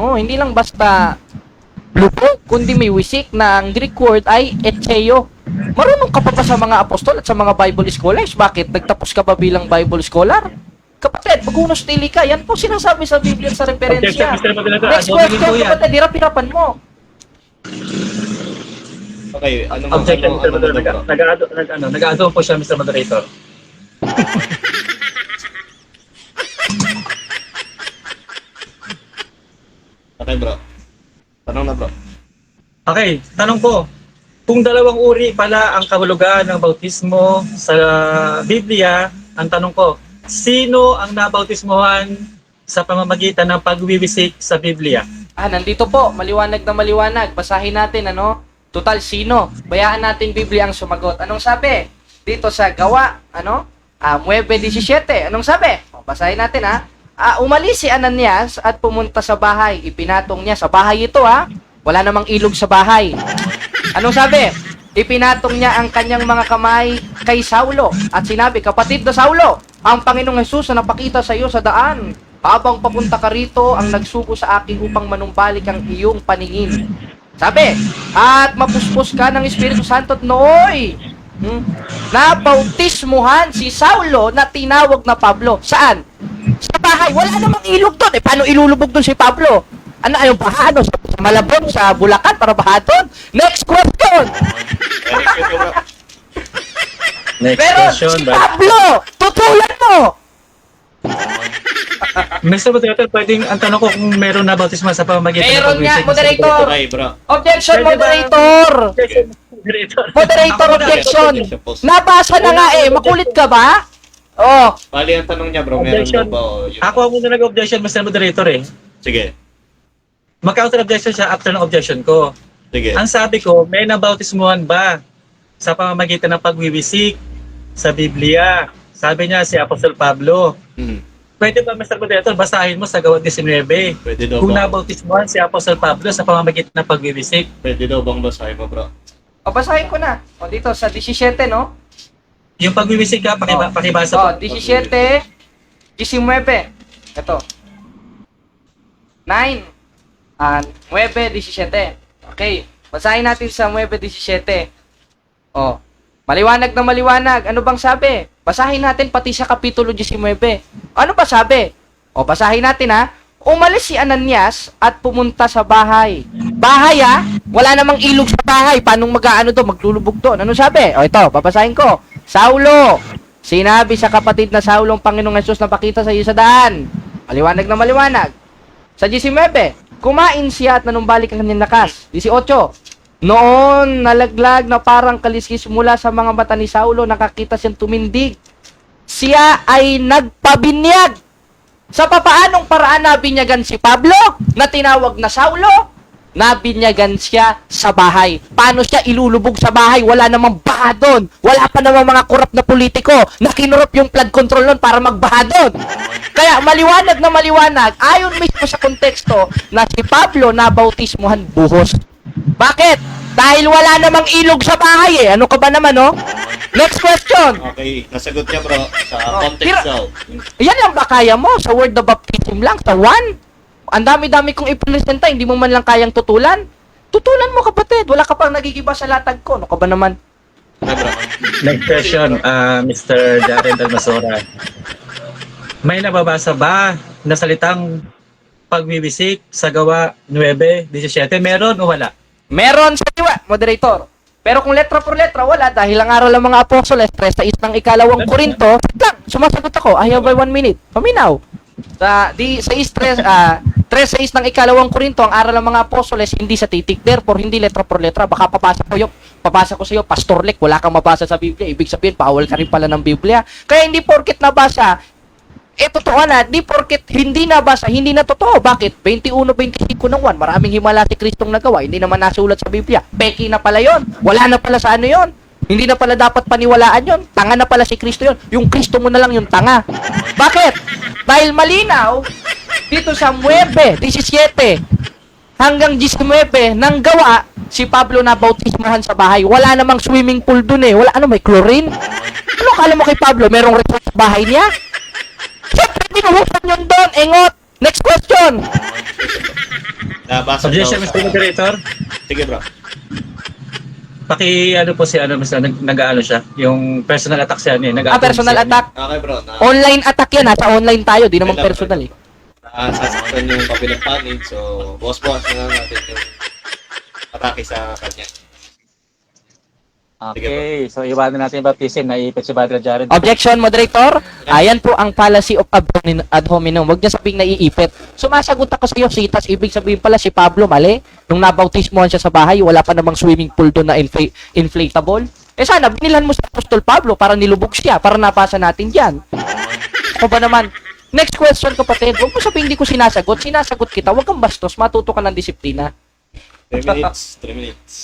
lubog, kundi may wisik na ang Greek word ay etcheo. Marunong ka pa ba sa mga apostol at sa mga Bible scholars? Bakit? Nagtapos ka ba bilang Bible scholar? Kapatid, magunos dili ka. Yan po sinasabi sa Biblia sa referensya. Next question, kapatid, hirap-hirapan mo. Okay, ano Objection, Mr. mo Moderator. Nag-aado po siya, Mr. Moderator. Okay bro. Tanong na bro. Okay, tanong ko. Kung dalawang uri pala ang kahulugan ng bautismo sa Biblia, ang tanong ko, sino ang nabautismohan sa pamamagitan ng pagwiwisik sa Biblia? Nandito po, maliwanag na maliwanag. Basahin natin, Total, sino? Bayaan natin Biblia ang sumagot. Anong sabi? Dito sa Gawa, 9:17. Anong sabi? Basahin natin, umalis si Ananias at pumunta sa bahay. Ipinatong niya sa bahay ito, Wala namang ilog sa bahay. Anong sabi? Ipinatong niya ang kanyang mga kamay kay Saulo at sinabi, kapatid na Saulo, ang Panginoong Hesus na napakita sa iyo sa daan. Habang papunta ka rito, ang nagsugo sa akin upang manumbalik ang iyong paningin. Sabi, at mapuspos ka ng Espiritu Santo at nooy. Nabautismuhan si Saulo na tinawag na Pablo. Saan? Sa bahay. Wala namang ilog doon. Paano ilulubog doon si Pablo? Ano yung baha? Sa Malabon, sa Bulacan, para baha doon? Next question! Next Pero question, si Pablo, tutulan mo! Mr. Moderator, ang tanong ko kung meron na bautismo sa pamamagitan ng Meron nga, pagwiwisik. moderator! Okay bro. Objection, Pwede ba- moderator! Moderator, objection. Nabasa na nga eh. Makulit ka ba? Oh, Bali, ang tanong niya, bro, meron Objection. daw ba o yun? Ako ang muna nag-objection, Mr. Moderator eh. Sige. Mag-counter objection siya after ng objection ko. Sige. Ang sabi ko, may nabautismuhan ba sa pamamagitan ng pagwiwisik sa Biblia? Sabi niya si Apostol Pablo. Hmm. Pwede ba, Mr. Moderator, basahin mo sa Gawa 19? Pwede daw Kung ba? nabautismuhan si Apostol Pablo sa pamamagitan ng pagwiwisik. Pwede daw bang basahin mo, bro? o basahin ko na. O dito sa 17, no? Yung pagwiwisik ka, pakibasa Oh, po. 17, 19. Ito. 9. 9, 17. Okay. Basahin natin sa 9, 17. Oh. Maliwanag na maliwanag. Ano bang sabi? Basahin natin pati sa Kapitulo 19. Ano ba sabi? O, basahin natin ha. Umalis si Ananias at pumunta sa bahay. Bahay ha? Wala namang ilog sa bahay. Paano mag-aano doon? Maglulubog doon. Ano sabi? O ito, babasahin ko. Saulo, sinabi sa kapatid na Saulong Panginoong Hesus na pakita sa iyo sa daan. Maliwanag na maliwanag. Sa 19, kumain siya at nanumbalik ang kanyang lakas. 18, noon nalaglag na parang kaliskis mula sa mga mata ni Saulo, nakakita siyang tumindig. Siya ay nagpabinyag. Sa papaanong paraan nabinyagan si Pablo na tinawag na Saulo? Nabinyagan siya sa bahay. Paano siya ilulubog sa bahay? Wala namang baha doon. Wala pa namang mga korap na politiko na kinurap yung flood control nun para magbaha doon. Kaya maliwanag na maliwanag, ayon mismo sa konteksto na si Pablo nabautismuhan buhos. Bakit? Dahil wala namang ilog sa bahay eh. Ano ka ba naman, no? Next question. Okay, nasagot niya, bro, sa Oh, context tira- daw. Yan lang ba kaya mo? Sa word of baptism lang? Sa one? Ang dami-dami kong ipresenta, hindi mo man lang kayang tutulan? Tutulan mo, kapatid. Wala ka pang nagigiba sa latag ko. Ano ka ba naman? Next question, Mr. Jared Almasora. May nababasa ba na salitang pagwiwisik sa Gawa 9:17? Meron o wala? Meron sa iwa, moderator. Pero kung letra por letra, wala. Dahil ang aral ng mga apostoles, 3:6 ng ikalawang Korinto, lang, sumasagot ako. I have by 1 minute. Paminaw. Sa 3:6 ng ikalawang Korinto, ang aral ng mga apostoles, hindi sa titik. Therefore, hindi letra por letra. Baka papasa ko sa iyo, Pastor Lek, wala kang mabasa sa Biblia. Ibig sabihin, bawal ka rin pala ng Biblia. Kaya hindi porket nabasa, totoo na, di porket hindi nabasa, hindi na totoo. Bakit? 21-25 ng 1, maraming himala si Kristong nagawa, hindi naman nasulat sa Biblia. Peki na pala yon. Wala na pala sa ano yon. Hindi na pala dapat paniwalaan yon. Tanga na pala si Kristo yon. Yung Kristo mo na lang yung tanga. Bakit? Dahil malinaw, dito sa 9:17 hanggang 19 ng Gawa, si Pablo na bautismuhan sa bahay. Wala namang swimming pool dun eh. Wala, may chlorine? Ano kala mo kay Pablo? Merong resort sa bahay niya? Siyempre, binuhusan yun doon. Engot. Next question. Nabasa Objection, daw Mr. Moderator. Sige, bro. Ano po si Mr. Nag-ano siya? Yung personal attack siya niya. Personal attack. Okay, bro. Online attack yan. Nasa online tayo. Di naman personal eh. Sasaktan yung kabilang panig. So, boss-boss na lang natin yung atake sa kanya. Okay, so iwanan natin yung baptism. Naiipit si Brother Jared. Objection, moderator. Ayan po ang policy of ad hominem. Huwag niya sabing naiipit. Sumasagot ako sa iyo, sitas. Ibig sabihin pala si Pablo, mali. Nung nabautismohan siya sa bahay, wala pa namang swimming pool doon na inflatable. Sana, binilhan mo sa Apostol Pablo para nilubog siya, para napasa natin dyan. Ako ba naman? Next question, kapatid. Huwag mo sabihin hindi ko sinasagot. Sinasagot kita. Huwag kang bastos. Matuto ka ng disiplina. 3 minutes. 3 minutes.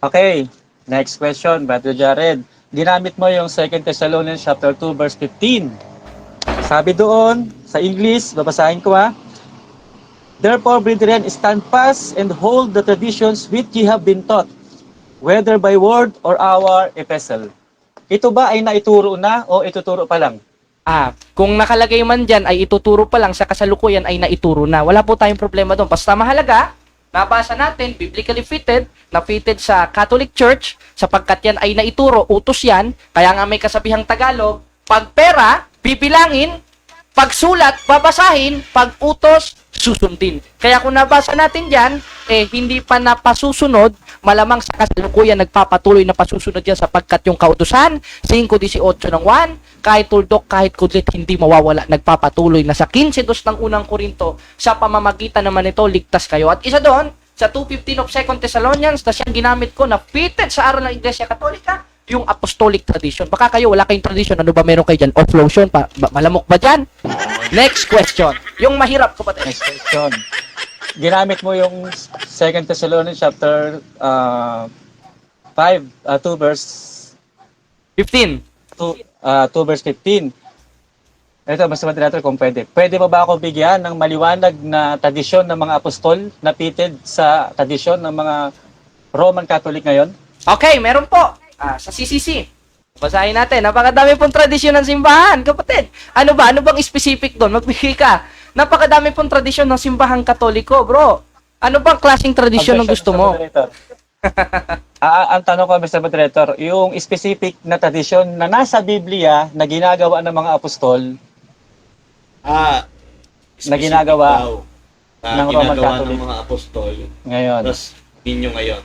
Okay, next question, Brother Jared. Ginamit mo yung 2 Thessalonians chapter 2 verse 15. Sabi doon sa English, babasahin ko ha. Therefore, brethren, stand fast and hold the traditions which ye have been taught, whether by word or our epistle. Ito ba ay naituro na o ituturo pa lang? Kung nakalagay man dyan ay ituturo pa lang, sa kasalukuyan ay naituro na. Wala po tayong problema doon. Basta mahalaga, nabasa natin, biblically fitted, na fitted sa Catholic Church, sapagkat yan ay naituro, utos yan, kaya nga may kasabihang Tagalog, pag pera, bibilangin, pag sulat, babasahin, pag utos, susundin. Kaya kung nabasa natin dyan, hindi pa napasusunod, malamang sa kasalukuyan nagpapatuloy na pasusunod yan sapagkat yung kautusan, 5:18 ng 1, kahit tuldok, kahit kudlit, hindi mawawala, nagpapatuloy na sa 15:2 ng unang Korinto, sa pamamagitan naman nito, ligtas kayo. At isa doon, sa 2:15 of 2 Thessalonians na siyang ginamit ko na fitted sa aral ng Iglesia Katolika, yung apostolic tradition. Baka kayo, wala kayong tradition. Ano ba meron kayo dyan? Offlotion? Malamok ba dyan? Next question. Yung mahirap ko ba? Next question. Ginamit mo yung 2 Thessalonians chapter 2 verse 15. 2 verse 15. Ito, mas moderator kung pwede. Pwede mo ba ako bigyan ng maliwanag na tradisyon ng mga apostol na fitted sa tradisyon ng mga Roman Catholic ngayon? Okay, meron po. Sa CCC. Basahin natin. Napakadami pong tradisyon ng simbahan, kapatid. Ano ba? Ano bang specific doon? Magbigay ka. Napakadami pong tradisyon ng simbahang Katoliko, bro. Ano bang klaseng tradisyon ang gusto mo? Ang tanong ko, Mr. Moderator, yung specific na tradisyon na nasa Biblia na ginagawa ng mga apostol na ginagawa ng Roman Catholic ng mga apostol. ngayon. Tapos, ninyo ngayon.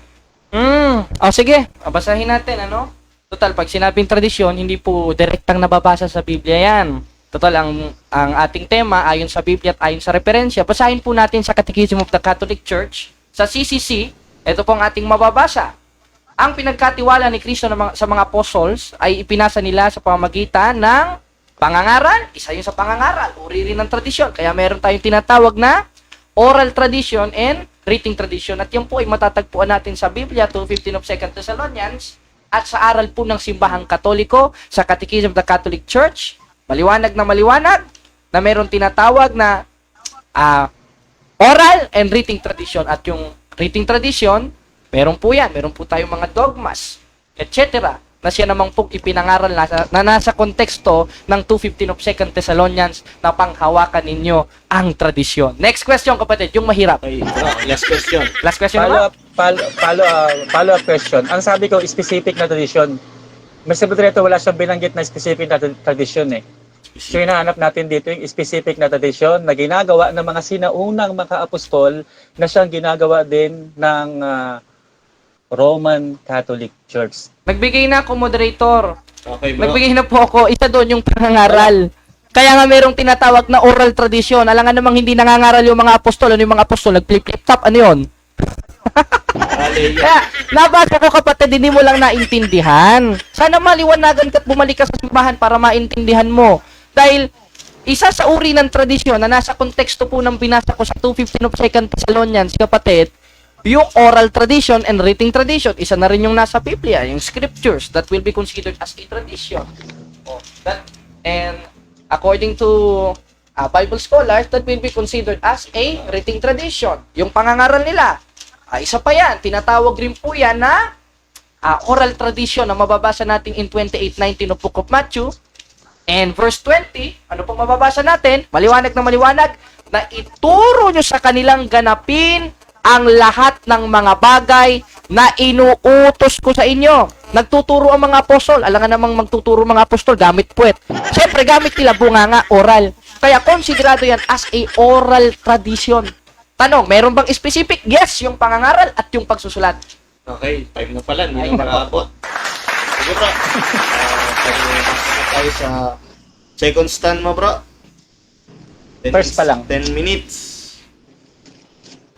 Sige. Basahin natin, ano? Total, pag sinabing tradisyon, hindi po direktang nababasa sa Biblia yan. Total, ang ating tema, ayon sa Biblia at ayon sa referensya, basahin po natin sa Catechism of the Catholic Church, sa CCC, ito po ang ating mababasa. Ang pinagkatiwala ni Kristo sa mga apostles ay ipinasa nila sa pamamagitan ng pangangaral. Isa yun sa pangangaral, uri rin ng tradisyon. Kaya meron tayong tinatawag na oral tradition and written tradition. At yan po ay matatagpuan natin sa Biblia, 2:15 of 2 Thessalonians, at sa aral po ng simbahang Katoliko, sa Catechism of the Catholic Church, maliwanag na meron tinatawag na oral and written tradition. At yung written tradition, meron po yan. Meron po tayong mga dogmas, etc. na siya namang pong ipinangaral na nasa konteksto ng 2:15 of 2 Thessalonians na panghawakan ninyo ang tradisyon. Next question, kapatid, yung mahirap. Okay, last question. Last question naman? Follow-up question. Ang sabi ko, specific na tradisyon. Mr. Moderator, wala siyang binanggit na specific na tradisyon eh. So, hinahanap natin dito yung specific na tradisyon na ginagawa ng mga sinaunang mga apostol na siyang ginagawa din ng Roman Catholic Church. Nagbigay na ako, moderator. Okay, bro. Nagbigay na po ako. Isa doon yung pangangaral. Kaya nga merong tinatawag na oral tradition. Alam nga namang hindi nangangaral yung mga apostol. Ano yung mga apostol? Nag-flip-flip top. Ano yun? Kaya, nabasa ko, kapatid, hindi mo lang naintindihan. Sana maliwanagan ka't bumalik ka sa simbahan para maintindihan mo. Dahil, isa sa uri ng tradisyon na nasa konteksto po ng binasa ko sa 2:15 of 2 Thessalonians, kapatid, yung oral tradition and written tradition, isa na rin yung nasa Biblia, yung scriptures that will be considered as a tradition. And according to Bible scholars, that will be considered as a written tradition. Yung pangangaral nila, isa pa yan, tinatawag rin po yan na oral tradition na mababasa natin in 28:19 of Book of Matthew. And verse 20, ano pong mababasa natin? Maliwanag na ituro nyo sa kanilang ganapin ang lahat ng mga bagay na inuutos ko sa inyo. Nagtuturo ang mga apostol. Alam nga namang magtuturo mga apostol, gamit puwet. Siyempre, gamit nila bunganga, oral. Kaya konsiderado yan as a oral tradition. Tanong, meron bang specific? Yes, yung pangangaral at yung pagsusulat. Okay, time na pala. Hindi na makaabot. Sige, bro. Tayo sa second stand mo, bro. First pa lang. 10 minutes.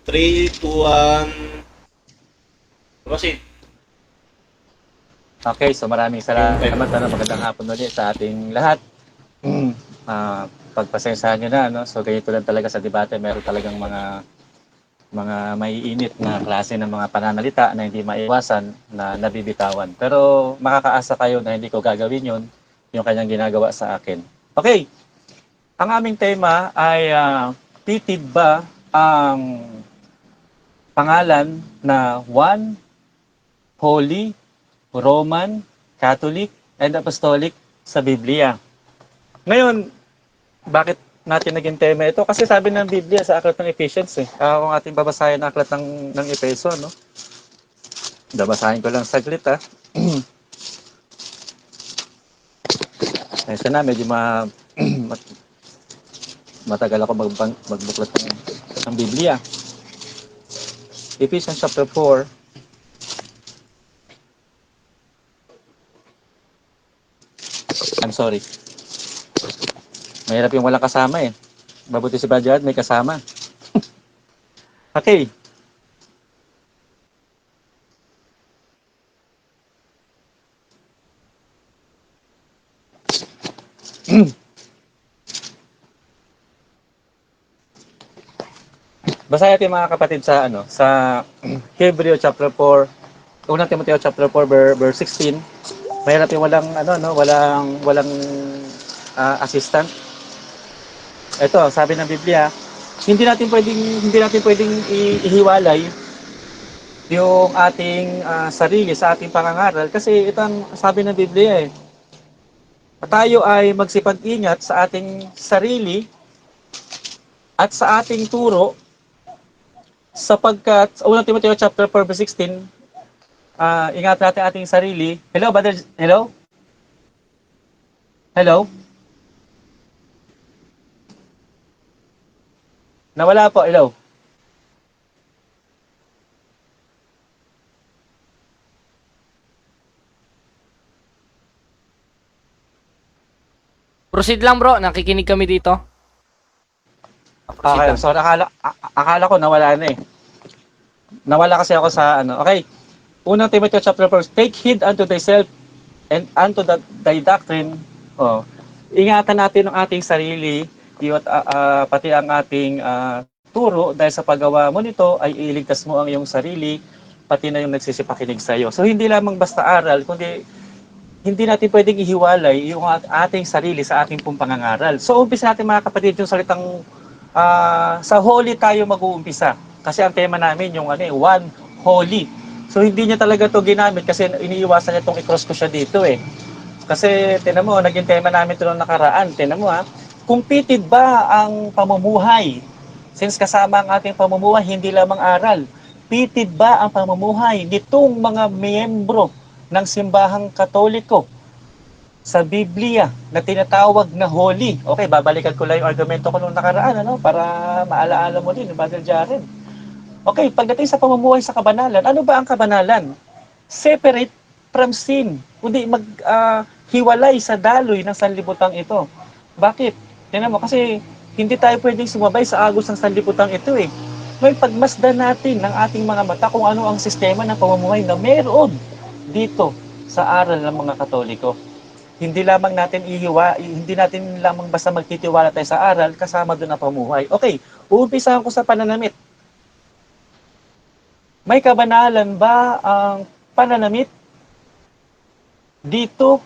3, 2, 1. Proceed. Okay, so maraming salamat. Magandang hapon ulit sa ating lahat. Pagpasensahan nyo na, no? So ganito lang talaga sa debate. Meron talagang mga maiinit na klase ng mga pananalita na hindi maiwasan na nabibitawan. Pero makakaasa kayo na hindi ko gagawin yun, yung kanyang ginagawa sa akin. Okay, ang aming tema ay titib ba ang pangalan na one, holy, Roman, Catholic, and Apostolic sa Biblia. Ngayon, bakit natin naging tema ito? Kasi sabi ng Biblia sa aklat ng Ephesians kung ating babasahin ang aklat ng Efeso, no? Babasahin ko lang saglit, Ito na, medyo matagal ako magbuklat ng Biblia. Ephesians chapter 4. I'm sorry. Mahirap yung walang kasama Mabuti si Brad Gerard, may kasama. Okay. Basahin natin mga kapatid sa sa Hebreo chapter 4, unang Timoteo chapter 4 verse 16. Mahirap yung walang walang assistant. Ito, sabi ng Biblia, hindi natin pwedeng ihiwalay yung ating sarili sa ating pangangaral kasi ito ang sabi ng Biblia eh. Tayo ay magsipag-ingat sa ating sarili at sa ating turo sapagkat unang Timoteo chapter 4 verse 16, ingat natin ating sarili. Hello, brother. Hello? Hello? Nawala po. Hello? Proceed lang bro, nakikinig kami dito. Okay, so akala ko nawala na eh. Nawala kasi ako sa Okay. Unang Timoteo chapter 4, take heed unto thyself and unto thy doctrine. Oh. Ingatan natin ang ating sarili, pati ang ating turo dahil sa paggawa mo nito ay iligtas mo ang iyong sarili, pati na yung nagsisipakinig sa iyo. So hindi lamang basta aral, kundi hindi natin pwedeng ihiwalay yung ating sarili sa ating pong pangangaral. So umpisa natin mga kapatid yung salitang sa holy tayo mag-uumpisa. Kasi ang tema namin yung one holy. So hindi niya talaga to ginamit kasi iniiwasan niya itong i-cross ko siya dito eh. Kasi tinan mo, naging tema namin ito noong nakaraan. Tinan mo kung pitid ba ang pamumuhay? Since kasama ang ating pamumuhay, hindi lamang aral. Pitid ba ang pamumuhay nitong mga miyembro ng simbahang Katoliko sa Biblia na tinatawag na holy? Okay, babalikan ko lang yung argumento ko noong nakaraan para maalaala mo din, Brother Jared. Okay, pagdating sa pamumuhay sa kabanalan, ano ba ang kabanalan? Separate from sin. Kundi hiwalay sa daloy ng sanlibutan ito. Bakit? Tingnan mo, kasi hindi tayo pwedeng sumabay sa agos ng sanlibutan ito eh. May pagmasdan natin ng ating mga mata kung ano ang sistema ng pamumuhay na meron dito sa aral ng mga Katoliko. Hindi natin lamang basta magtitiwala tayo sa aral, kasama doon ang pamumuhay. Okay, uumpisahan ko sa pananamit. May kabanalan ba ang pananamit dito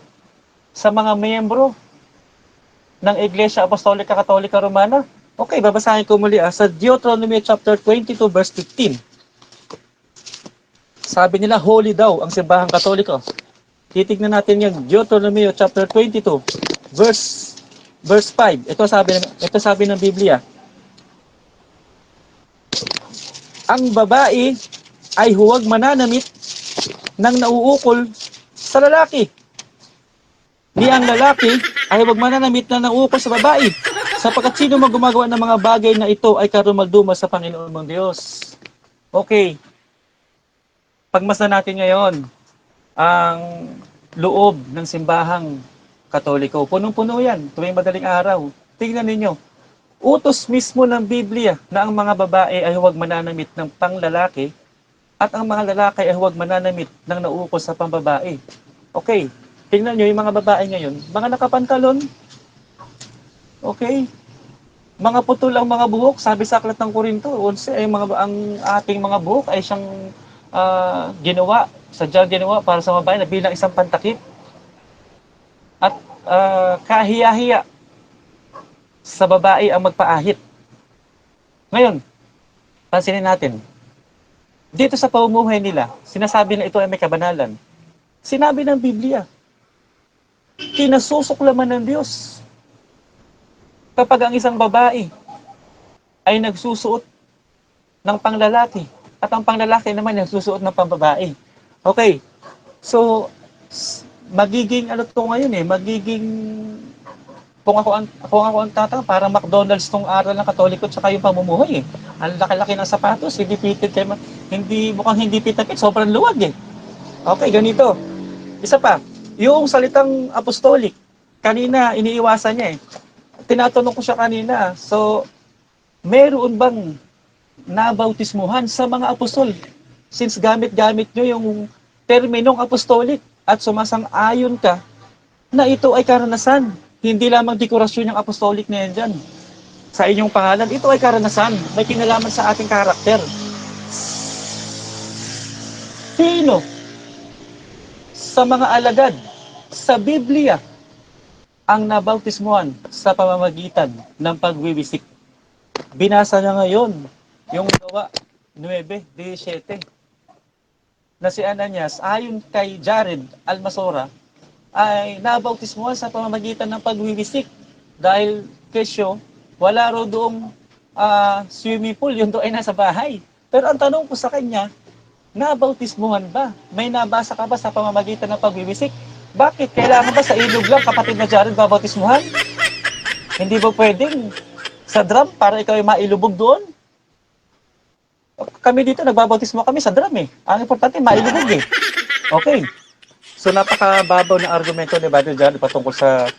sa mga miyembro ng Iglesia Apostolika Katolika Romana? Okay, babasahin ko muli sa Deuteronomy chapter 22 verse 15. Sabi nila holy daw ang simbahang Katoliko. Titignan natin yung Deuteronomy chapter 22 verse 5. Ito sabi ng Biblia. Ang babae ay huwag mananamit ng nauukol sa lalaki. Ni ang lalaki ay huwag mananamit na nauukol sa babae, sapagkat sino mang gumagawa ng mga bagay na ito ay karumaldumal sa Panginoon mong Diyos. Okay. Pagmasdan natin ngayon ang loob ng simbahang Katoliko. Punong-puno yan, tuwing madaling araw. Tingnan ninyo, utos mismo ng Biblia na ang mga babae ay huwag mananamit ng panglalaki at ang mga lalaki ay huwag mananamit ng nauukol sa pambabae. Okay, tingnan nyo yung mga babae ngayon, mga nakapantalon, okay, mga putol ang mga buhok, sabi sa Aklat ng Korinto, ang ating mga buhok ay siyang sadyang ginawa para sa babae na bilang isang pantakip at kahiya-hiya sa babae ang magpaahit. Ngayon, pansinin natin, dito sa pamumuhay nila, sinasabi na ito ay may kabanalan. Sinabi ng Biblia, kinasusuklaman ng Diyos kapag ang isang babae ay nagsusuot ng panglalaki at ang panglalaki naman nagsusuot ng pambabae. Okay, so magiging kung ako ang tatang, parang McDonald's tong aral ng Katoliko at yung pamumuhay eh. Ang laki-laki ng sapatos, mukhang hindi pitapit, sobrang luwag eh. Okay, ganito. Isa pa, yung salitang apostolic, kanina iniiwasan niya eh. Tinatanong ko siya kanina, so meron bang nabautismuhan sa mga apostol? Since gamit-gamit nyo yung terminong apostolic at sumasang-ayon ka na ito ay karanasan. Hindi lamang dekorasyon yung apostolic na yan dyan. sa inyong pangalan, ito ay karanasan. May kinalaman sa ating karakter. Sino sa mga alagad sa Biblia ang nabautismuhan sa pamamagitan ng pagwiwisik? Binasa na ngayon yung Gawa 9:17 na si Ananias, ayon kay Jared Almasora, ay nabautismuhan sa pamamagitan ng pagwiwisik dahil kesyo wala raw doong swimming pool, yun doon ay nasa bahay. Pero ang tanong ko sa kanya, nabautismuhan ba? May nabasa ka ba sa pamamagitan ng pagwiwisik? Bakit? Kailangan ba sa ilog lang, kapatid na Jared, babautismuhan? Hindi ba pwedeng sa drum para ikaw ay mailubog doon? Kami dito, nagbabautismo kami sa drum eh. Ang importante, mailubog eh. Okay. So napakababaw na argumento ni Brother Jared patungkol sa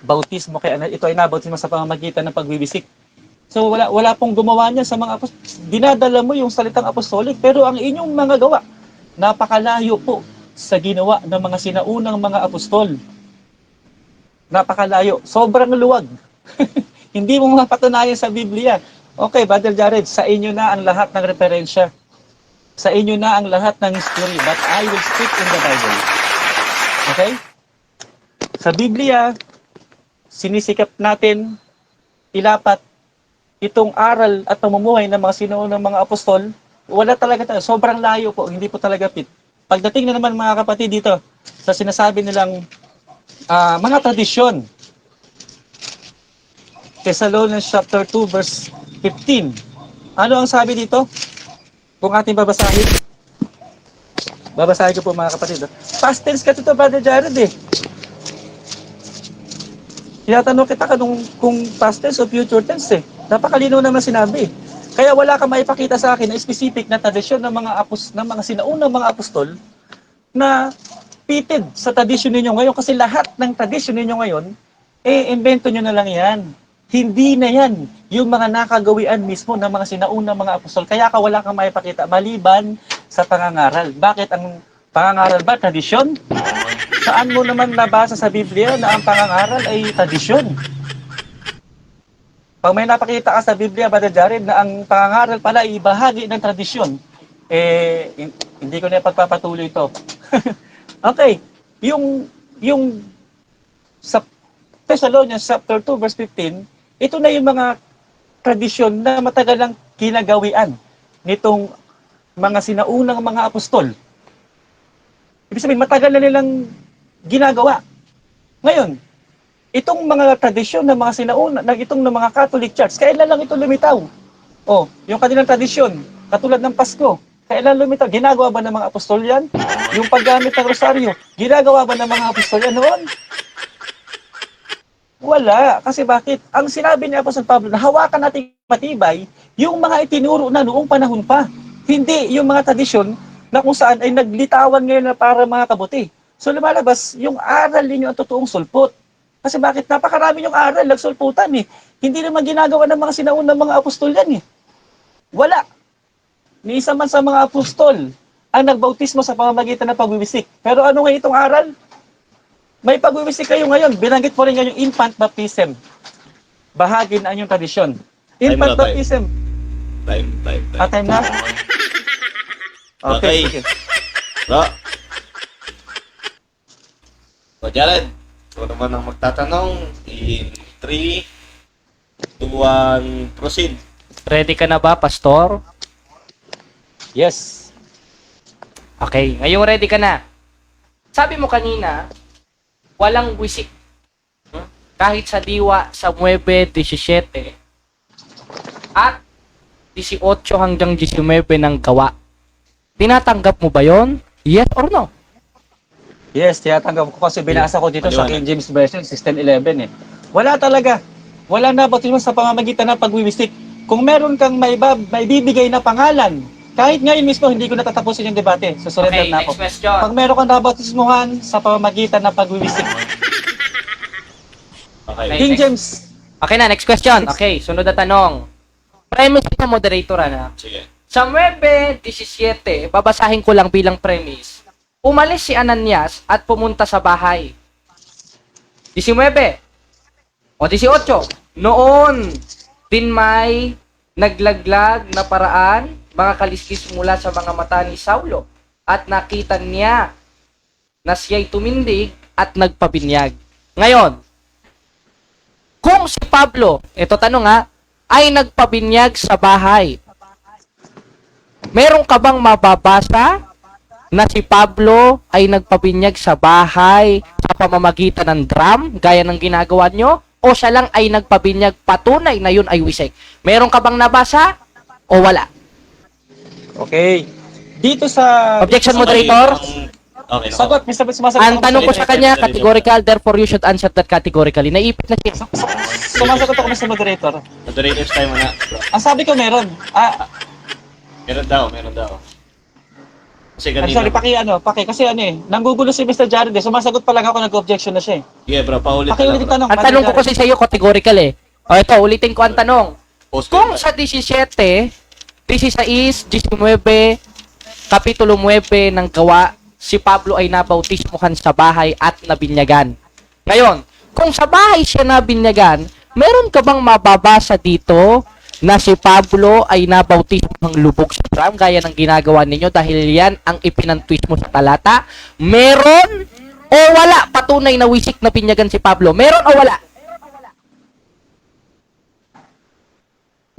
bautismo. Kaya ito ay nabautismo sa pamamagitan ng pagwiwisik. So wala pong gumawa niya sa mga apostol. Dinadala mo yung salitang apostolic, pero ang inyong mga gawa, napakalayo po sa ginawa ng mga sinaunang mga apostol. Napakalayo. Sobrang luwag. Hindi mo mapatunayan sa Biblia. Okay, Brother Jared, sa inyo na ang lahat ng referensya. Sa inyo na ang lahat ng history, but I will speak in the Bible. Okay? Sa Biblia, sinisikap natin ilapat itong aral at pamumuhay ng mga sinuunang mga apostol. Wala talaga, sobrang layo po, hindi po talaga fit. Pagdating na naman mga kapatid dito sa sinasabi nilang mga tradisyon, Thessalonians chapter 2 verse 15. Ano ang sabi dito? Kung ating babasahin. Babasahin ko po mga kapatid. Past tense ka dito, Brother Jared eh. Tinatanong kita kung past tense o future tense eh. Napakalinaw naman sinabi. Kaya wala kang maipakita sa akin na specific na tradisyon ng mga sinaunang mga apostol na fitted sa tradisyon ninyo ngayon, kasi lahat ng tradisyon ninyo ngayon, invento nyo na lang yan. Hindi na yan yung mga nakagawian mismo ng mga sinaunang mga apostol. Kaya wala kang maipakita maliban sa pangangaral. Bakit ang pangangaral ba? Tradisyon? Saan mo naman nabasa sa Biblia na ang pangangaral ay tradisyon? Pag may napakita ka sa Biblia, Brother Jared, na ang pangangaral pala ay bahagi ng tradisyon, hindi ko na pagpapatuloy ito. Okay, yung sa Thessalonians chapter 2 verse 15, ito na yung mga tradisyon na matagal lang kinagawian nitong mga sinaunang mga apostol. Ibig sabihin, matagal na nilang ginagawa. Ngayon, itong mga tradisyon ng mga sinauna, itong ng mga Catholic Church, kailan lang ito lumitaw? Oh, yung kanilang tradisyon, katulad ng Pasko, kailan lumitaw? Ginagawa ba ng mga apostol yan? Yung paggamit ng rosaryo, ginagawa ba ng mga apostol yan noon? Wala. Kasi bakit? Ang sinabi ni Apostol Pablo na hawakan natin matibay yung mga itinuro na noong panahon pa. Hindi yung mga tradisyon na kung saan ay naglitawan ngayon na para mga kabuti. So lumalabas, yung aral ninyo ang totoong sulpot. Kasi bakit? Napakarami yung aral, nagsulputan eh. Hindi naman ginagawa ng mga sinaunang mga apostol yan eh. Wala. Ni isa man sa mga apostol ang nagbautismo sa pamamagitan ng pagwiwisik. Pero ano nga itong aral? May pagwiwisik kayo ngayon. Binanggit po rin nga yung infant baptism. Bahagi na yung tradisyon. Infant baptism. Time. Time na? Okay. Sige. Bro. So, Jared, ito naman ang magtatanong. In 3, 2, 1, proceed. Ready ka na ba, Pastor? Yes. Okay, ngayong ready ka na. Sabi mo kanina, walang wisik. Kahit sa diwa sa 9:17 at 18 hanggang 19 ng gawa. Tinatanggap mo ba yon? Yes or no? Yes, tinatanggap ko kasi binasa ko dito sa King James Version 16:11 eh. Wala talaga. Wala na bautismo sa pamamagitan ng pagwiwisik. Kung meron kang may bibigay na pangalan, kahit ngayon mismo hindi ko natatapusin yung debate. Susurrender Okay, na ako. next question. Pag meron kang nabautismuhan sa pamamagitan ng pagwiwisik. Okay. King next. James. Okay na, next question. Okay, sunod na tanong. Premise na moderator na. Sige. Sa 9:17, babasahin ko lang bilang premise. Umalis si Ananias at pumunta sa bahay. 19 o 18. Noon din may naglaglag na paraan, mga kaliskis mula sa mga mata ni Saulo, at nakita niya na siya'y tumindig at nagpabinyag. Ngayon, kung si Pablo, ito tanong ha, ay nagpabinyag sa bahay, meron ka bang mababasa na si Pablo ay nagpabinyag sa bahay sa pamamagitan ng drum, gaya ng ginagawa nyo? O siya lang ay nagpabinyag patunay na yun ay wisik? Meron ka bang nabasa o wala? Okay. Dito sa... Objection, moderator? Okay, Sagot, Mr. Sumasagot Ang ako, tanong ko Mr. sa kanya, categorical, therefore you should answer that categorically. Naipit na siya. Sumasagot ako, Mr. Moderator. Moderator's time muna. Ang sabi ko meron. Meron daw. Kasi I'm kanina. sorry, kasi nanggugulo si Mr. Jared sumasagot pa lang ako, nag-objection na siya Yeah, bro, paulit Pakiulit yung tanong. Ang tanong ko kasi sa iyo, categorical eh. O ito, ulitin ko ang tanong. Kung sa 17, 16, 19, Kapitulo 9 ng Gawa, si Pablo ay nabautismuhan sa bahay at nabinyagan. Ngayon, kung sa bahay siya nabinyagan, meron ka bang mababasa dito na si Pablo ay nabautismuhang lubog sa drum gaya ng ginagawa ninyo dahil yan ang ipinantwist mo sa talata? Meron o wala? Patunay na wisik na binyagan si Pablo. Meron o wala?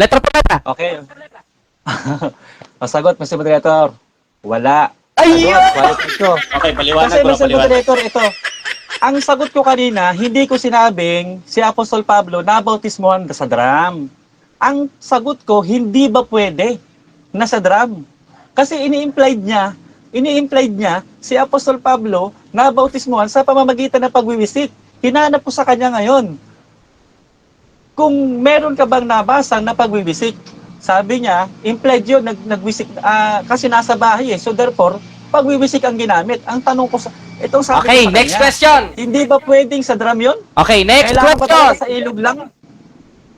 Letra po letra. Okay. Masagot, Mr. Moderator. Wala. Ayun! Okay, paliwanag Kasi, bro, Mr. paliwanag. Moderator, ito. Ang sagot ko kanina, hindi ko sinabing si Apostol Pablo nabautismuhan sa drum. Ang sagot ko, hindi ba pwede na sa drum? Kasi ini-implied niya si Apostol Pablo nabautismuhan sa pamamagitan ng pagwiwisik. Hinanap ko sa kanya ngayon. Kung meron ka bang nabasang na pagwiwisik, sabi niya, implied yun, nagwisik, kasi nasa bahay eh. So therefore, pagwiwisik ang ginamit. Ang tanong ko sa, itong sabi Okay, ko sa next kanya, question. hindi ba pwedeng sa drum yun? Okay, next Kailangan ba question. talaga sa ilog lang?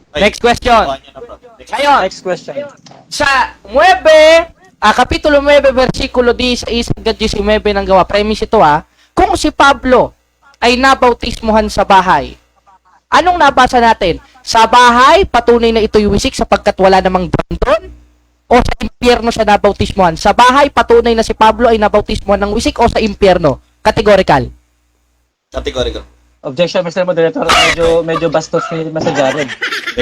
Next question. Gawa niyo na, bro. Next. Ngayon, Next question. sa 9, Kapitulo 9, versikulo 10 hanggang 19 ng Gawa, premise ito kung si Pablo ay nabautismuhan sa bahay, anong nabasa natin? Sa bahay, patunay na ito'y wisik sapagkat wala namang drum doon? O sa impyerno siya nabautismuhan? Sa bahay, patunay na si Pablo ay nabautismuhan ng wisik o sa impyerno? Categorical. Categorical. Objection, Mr. Moderator. Medyo bastos ni Mr. Jared.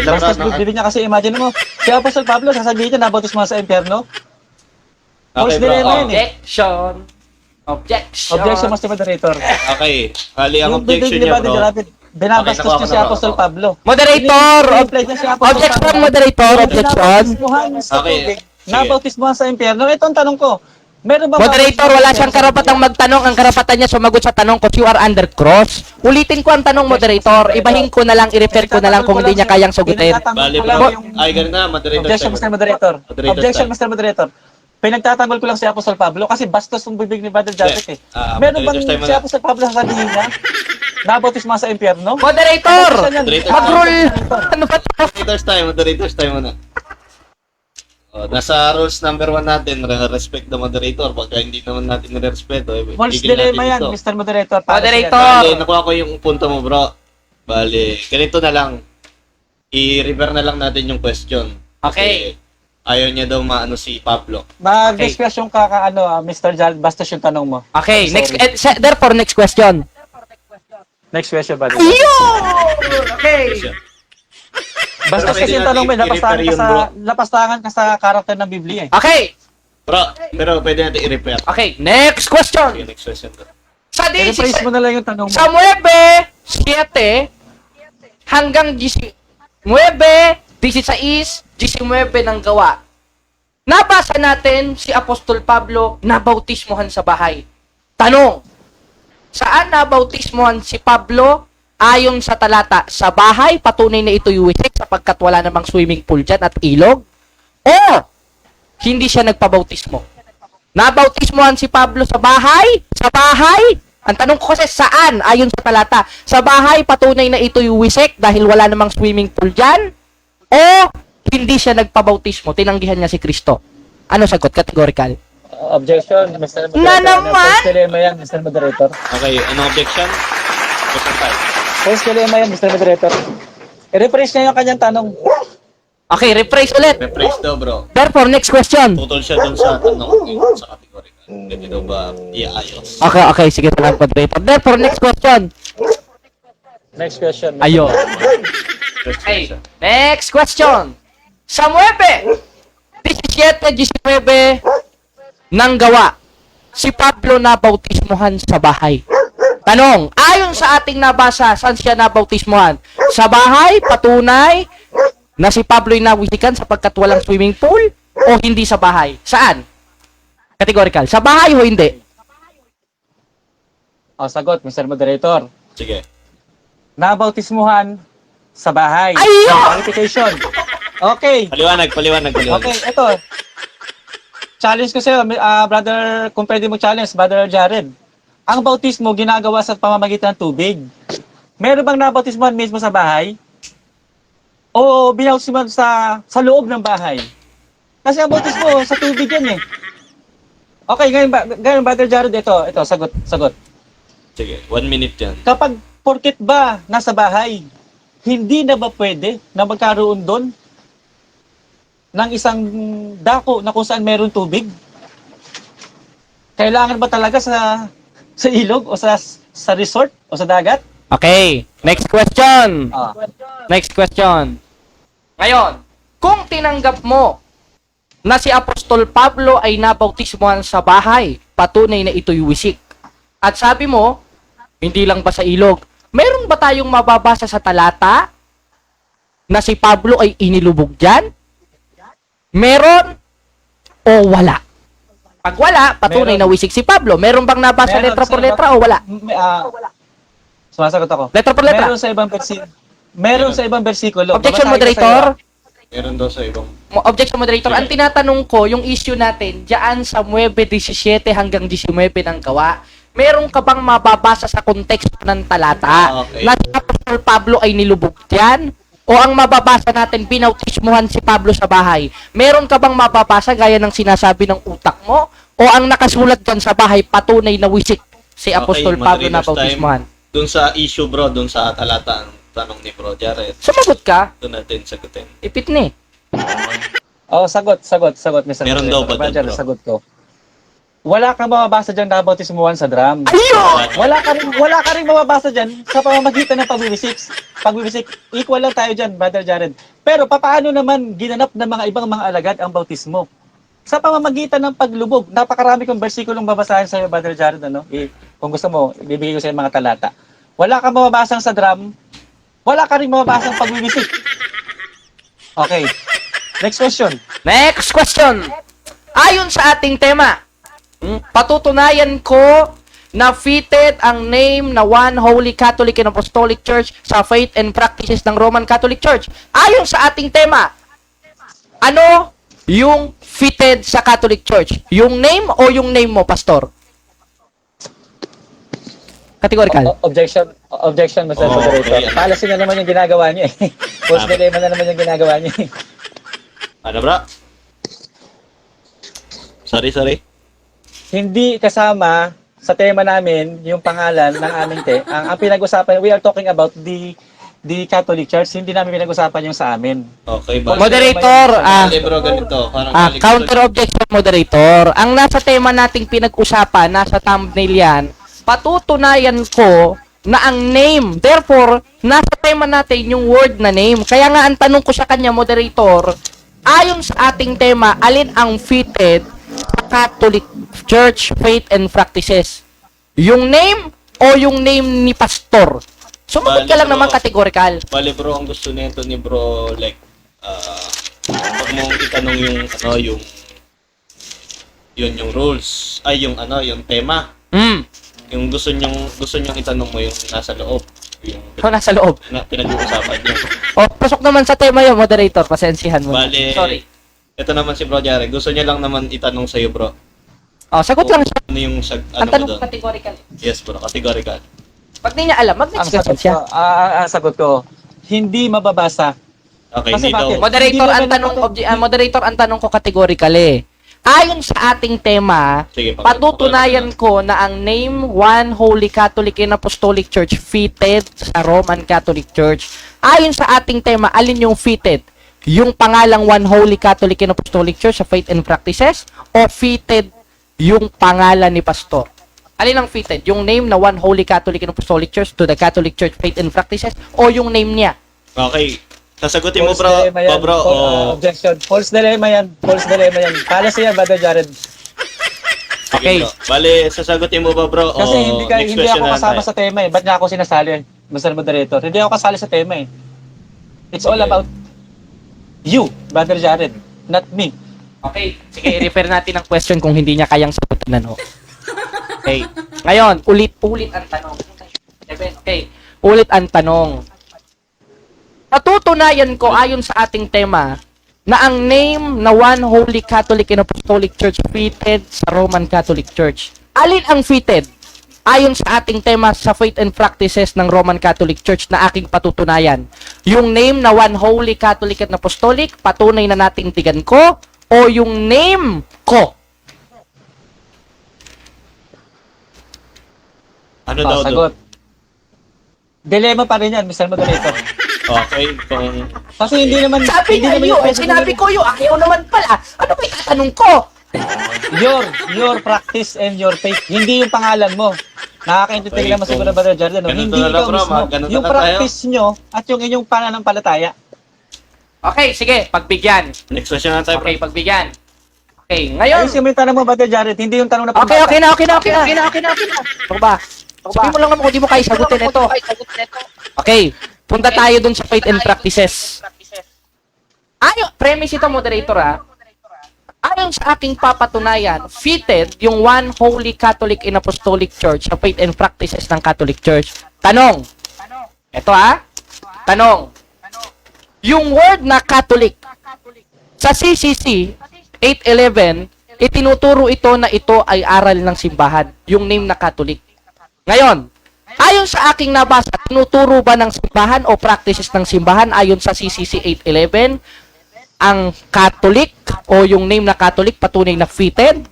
Bastos bibig niya kasi imagine mo, si Apostol Pablo, sasabihin niya nabautismuhan sa impyerno? Okay, False bro. dilemma yun eh. Objection. Objection, Mr. Moderator. Okay. Hali ang Yung bibig objection ni niya, Brother bro. Jared, binabastos Okay, niya si nakuha ko Apostol na. Pablo. Moderator! Ini-implied niya si Apostol Objection, Pablo. moderator. Objection. Nabautismuhan sa Okay. tubig. Sige. Nabautismuhan sa impyerno. Ito ang tanong ko. Meron ba Moderator, wala siyang karapatang magtanong. Ang karapatan niya sumagot sa tanong ko, you are under cross. Ulitin ko ang tanong, moderator. Ibahin ko na lang, i-refer ko na lang kung hindi niya kayang sagutin. Bali, bro. Ay, ganun na. Moderator's Objection, time. Mr. Moderator. Moderator's Objection, time. Mr. Moderator. Pinagtatanggol ko lang si Apostol Pablo kasi bastos yung bibig ni Brother Jared eh. Meron bang moderator's time si na. Apostol Pablo sasabihin niya? Nabautismuhan sa impyerno? Moderator! Mag-rule! Ano ba ito? Moderator's time muna. Nasa rules number 1 natin, respect the moderator. Pagka hindi naman natin nirespeto, False tigil natin dilemma yan, ito. Mr. Moderator. Para Moderator! Bali, nakuha ko yung punto mo, bro. Bali, ganito na lang. I-refer na lang natin yung question. Okay. Kasi ayaw niya daw maano si Pablo. Mag-next question ka, Mr. Jared, bastos yung tanong mo. Okay, next, therefore, next question. Next question, buddy. Okay. Bastos kasi yung tanong mo, lapastangan ka sa karakter ng Biblia eh. Okay. Bro, pero pwede natin i-refer. Okay, next question. Okay, next question. Bro. Sa I-rephrase mo na lang yung tanong mo. Sa 9:7 hanggang 9:16, 19 ng Gawa. Nabasa natin si Apostol Pablo nabautismuhan sa bahay. Tanong, saan nabautismuhan si Pablo ayon sa talata? Sa bahay, patunay na ito'y wisik sapagkat wala namang swimming pool dyan at ilog? O hindi siya nagpabautismo? Nabautismuhan si Pablo sa bahay? Sa bahay? Ang tanong ko kasi saan ayon sa talata? Sa bahay, patunay na ito'y wisik dahil wala namang swimming pool dyan? O hindi siya nagpabautismo? Tinanggihan niya si Kristo. Ano sagot? Categorical. Objection, Mr. Moderator. Na naman? False dilemma yan, Mr. Moderator. Okay, anong objection? Question time. False dilemma yan, Mr. Moderator. I-rephrase niya yung kanyang tanong. Okay, rephrase ulit. Rephrase daw, bro. Therefore, next question. Tutol siya dun sa tanong yung sa category. Ganito daw ba iayos? Okay, sige, salamat, moderator. Therefore, next question. Next question. Ayun. Okay, next question. Sa 9, 17-19 ng gawa, si Pablo nabautismuhan sa bahay. Tanong, ayon sa ating nabasa, saan siya nabautismuhan? Sa bahay, patunay na si Pablo'y nawisikan sapagkat walang swimming pool o hindi sa bahay? Saan? Categorical. Sa bahay o hindi? Sagot, Mr. Moderator. Sige. Nabautismuhan sa bahay. Ayun! Qualification. Okay. Paliwanag. Okay, ito. Challenge ko sa'yo, brother, kung pwede mo challenge, brother Jared. Ang bautismo ginagawa sa pamamagitan ng tubig. Meron bang nabautismuhan mismo sa bahay? O binautismuhan sa loob ng bahay? Kasi ang bautismo sa tubig yan eh. Okay, ngayon brother Jared, ito, sagot. Sige, 1 minute yan. Kapag porket ba nasa bahay, hindi na ba pwede na magkaroon doon ng isang dako na kung saan meron tubig? Kailangan ba talaga sa ilog o sa resort o sa dagat? Okay, next question. Ah. Next question. Ngayon, kung tinanggap mo na si Apostol Pablo ay nabautismuhan sa bahay, patunay na ito'y wisik. At sabi mo, hindi lang ba sa ilog, meron ba tayong mababasa sa talata na si Pablo ay inilubog dyan? Meron o wala? Pag wala, patunay Meron. na wisik si Pablo. Meron bang nabasa Meron, letra por sir. letra o wala? Sumasagot ako. Letra por letra. Meron sa ibang bersikulo. Objection, Babasahin ko moderator. Meron daw sa ibang... Objection, moderator. Sige. Ang tinatanong ko, yung issue natin, diyan sa 9:17 hanggang 19 ng gawa, meron ka bang mababasa sa konteksto ng talata Okay. na si Apostol Pablo ay nilubog diyan? O ang mababasa natin, binautismuhan si Pablo sa bahay? Meron ka bang mababasa gaya ng sinasabi ng utak mo? O ang nakasulat dyan sa bahay, patunay na wisik si Apostol Pablo na bautismuhan? Doon sa issue, bro, doon sa talata ang tanong ni Bro Jared. Sumagot ka? Doon natin sagutin. Ipit ni. sagot, Mr. Meron daw ba Moderator. doon, Brother, bro? sagot ko. Wala kang mababasa dyan na bautismuhan sa drum. Ayun! Wala ka rin mababasa dyan sa pamamagitan ng pagwiwisik. Equal lang tayo dyan, Brother Jared. Pero papaano naman ginanap ng mga ibang mga alagad ang bautismo? Sa pamamagitan ng paglubog. Napakarami kong versikulong babasahin sa iyo, Brother Jared. Kung gusto mo, ibibigay ko sa iyo mga talata. Wala kang mababasang sa drum. Wala ka rin mababasang pagwiwisik. Okay. Next question. Next question. Ayon sa ating tema, patutunayan ko na fitted ang name na One Holy Catholic and Apostolic Church sa faith and practices ng Roman Catholic Church. Ayon sa ating tema, ano yung fitted sa Catholic Church? Yung name o yung name mo, Pastor? Categorical. Objection, Mr. Moderator. okay. Policy na naman yung ginagawa niyo eh. Post dilemma na naman yung ginagawa niyo eh. Ano, bro? Sorry. Hindi kasama sa tema namin yung pangalan ng aming ang pinag-usapan, we are talking about the Catholic Church, hindi namin pinag-usapan yung sa amin. Okay, ba? Moderator, Hindi, bro, ganito. Parang counter objection, moderator. Ang nasa tema nating pinag-usapan, nasa thumbnail yan, patutunayan ko na ang name. Therefore, nasa tema natin yung word na name. Kaya nga, ang tanong ko sa kanya, moderator, ayon sa ating tema, alin ang fitted sa Catholic Church, faith and practices? Yung name o yung name ni Pastor? Sumagot ka lang Bali, naman bro. categorical. Bale, bro, ang gusto nito ni Bro, like, pag mong itanong yung rules, ay, yung tema. Yung gusto nyong itanong mo yung nasa loob. Yung So, nasa loob. pinag-uusapan niyo. O, pasok naman sa tema yun, moderator. Pasensihan mo. Bale, Sorry. ito naman si Bro Jared. Gusto niya lang naman itanong sa'yo, bro. O, sagot lang siya. Ano yung Ang mo tanong doon? categorical. Yes, bro. Categorical. Pag di niya alam, mag-next question siya. Sagot ko, hindi mababasa. Okay, Kasi hindi daw. bakit? Moderator, Hindi ang naman tanong, ito- moderator, ang tanong ko categorical eh. Ayon sa ating tema, Sige, patutunayan ko na ang name One Holy Catholic and Apostolic Church fitted sa Roman Catholic Church. Ayon sa ating tema, alin yung fitted? yung pangalang One Holy Catholic and Apostolic Church sa Faith and Practices o fitted yung pangalan ni pastor? Alin ang fitted? Yung name na One Holy Catholic and Apostolic Church to the Catholic Church Faith and Practices o yung name niya? Okay. Sasagutin mo, False bro. dilemma yan. Bro, Objection. False dilemma yan. False dilemma yan. Policy yan, Brother Jared. Okay. Bro. Bale, sasagutin mo ba, bro? Kasi o hindi next ako question na kasama tayo? sa tema eh. Ba't niya ako sinasali? Mr. Moderator. Hindi ako kasali sa tema eh. It's all about you, Brother Jared. Not me. Okay. Sige, i-refer natin ang question kung hindi niya kayang sagutin na no. Okay. Ngayon, ulit ang tanong. Okay. Ulit ang tanong. Natutunayan ko ayon sa ating tema na ang name na One Holy Catholic and Apostolic Church fitted sa Roman Catholic Church. Alin ang fitted? Ayon sa ating tema sa Faith and Practices ng Roman Catholic Church na aking patutunayan. Yung name na One Holy Catholic and Apostolic, patunay na nating tigan ko, o yung name ko? Ano daw doon? Sagot. Dilemma pa rin yan, Mr. Moderator. Okay, kung... Kasi hindi naman... Sabi hindi niya naman yun, yung- sinabi ko yun, ayaw naman pala. Ano ba itatanong ko? Your practice and your faith. Hindi yung pangalan mo. Nakakaintindi lang mo siguro, Brother Jared. No? Ganun Hindi talaga, ikaw bro, mismo. ganun Yung talaga tayo. practice nyo at yung inyong pananampalataya. Okay, sige, pagbigyan. Next question na tayo, bro. Okay, pagbigyan. Okay, ngayon. Ayun, yung tanong mo, Brother Jared. Hindi yung tanong na Okay na. Ano ba? Sabihin mo lang naman kung di mo kaya sagutin ito. Okay, punta tayo dun sa Faith and Practices. Premise ito, moderator Ayon sa aking papatunayan, fitted yung One Holy Catholic and Apostolic Church sa Faith and Practices ng Catholic Church. Tanong. Ito Tanong. Yung word na Catholic sa CCC 811, itinuturo ito na ito ay aral ng simbahan, yung name na Catholic. Ngayon, ayon sa aking nabasa, tinuturo ba ng simbahan o practices ng simbahan ayon sa CCC 811, ang Catholic o yung name na Catholic patunay na fitted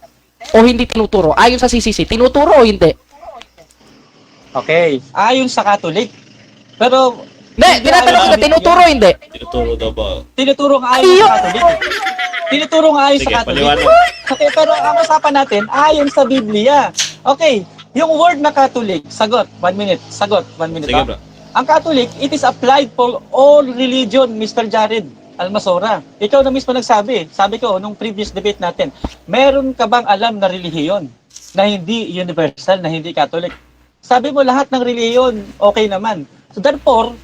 o hindi tinuturo? Ayon sa CCC, tinuturo o hindi? Okay. Ayon sa Catholic. Pero... Hindi, tinatanong ko na tinuturo o hindi? Tinuturo daw ba? Tinuturo nga ayon sa Catholic. Tinuturo nga ayon sa Sige, Catholic. paliwanag. Okay, pero ang usapan natin, ayon sa Biblia. Okay, yung word na Catholic, sagot, 1 minute. Sagot, 1 minute. Sige, ha? bro. Ang Catholic, it is applied for all religion, Mr. Jared Almasora. Ikaw na mismo nagsabi. Sabi ko, nung previous debate natin, meron ka bang alam na relihiyon na hindi universal, na hindi Catholic? Sabi mo, lahat ng relihiyon, okay naman. So therefore,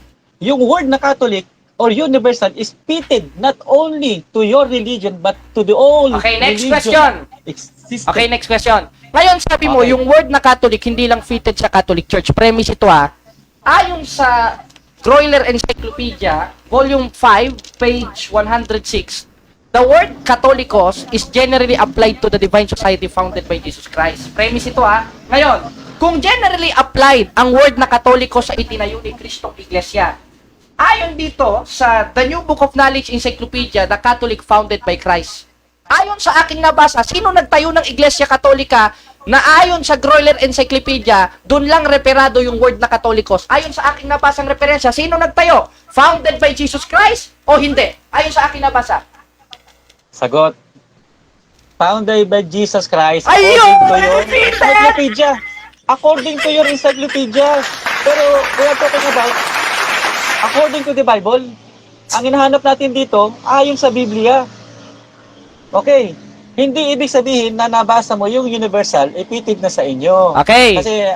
yung word na Catholic or universal is fitted not only to your religion but to the all Okay, next religion question. existing. Okay, next question. Ngayon, sabi mo, Okay. yung word na Catholic, hindi lang fitted sa Catholic Church. Premise ito ayon sa Groyler Encyclopedia, Volume 5, page 106, the word Catholicos is generally applied to the divine society founded by Jesus Christ. Premise ito Ngayon, kung generally applied ang word na Katoliko sa itinayo ni Kristong Iglesia, ayon dito sa The New Book of Knowledge Encyclopedia, the Catholic founded by Christ. Ayon sa aking nabasa, sino nagtayo ng Iglesia Katolika na ayon sa Groyler Encyclopedia, doon lang referado yung word na Katolikos. Ayon sa aking nabasang referensya, sino nagtayo? Founded by Jesus Christ o hindi? Ayon sa aking nabasa. Sagot. Founded by Jesus Christ Ayun! according to your encyclopedia. According to your encyclopedia. Pero we are talking about according to the Bible. Ang hinahanap natin dito, ayon sa Biblia. Okay. Hindi ibig sabihin na nabasa mo yung universal, ipitid na sa inyo. Okay. Kasi,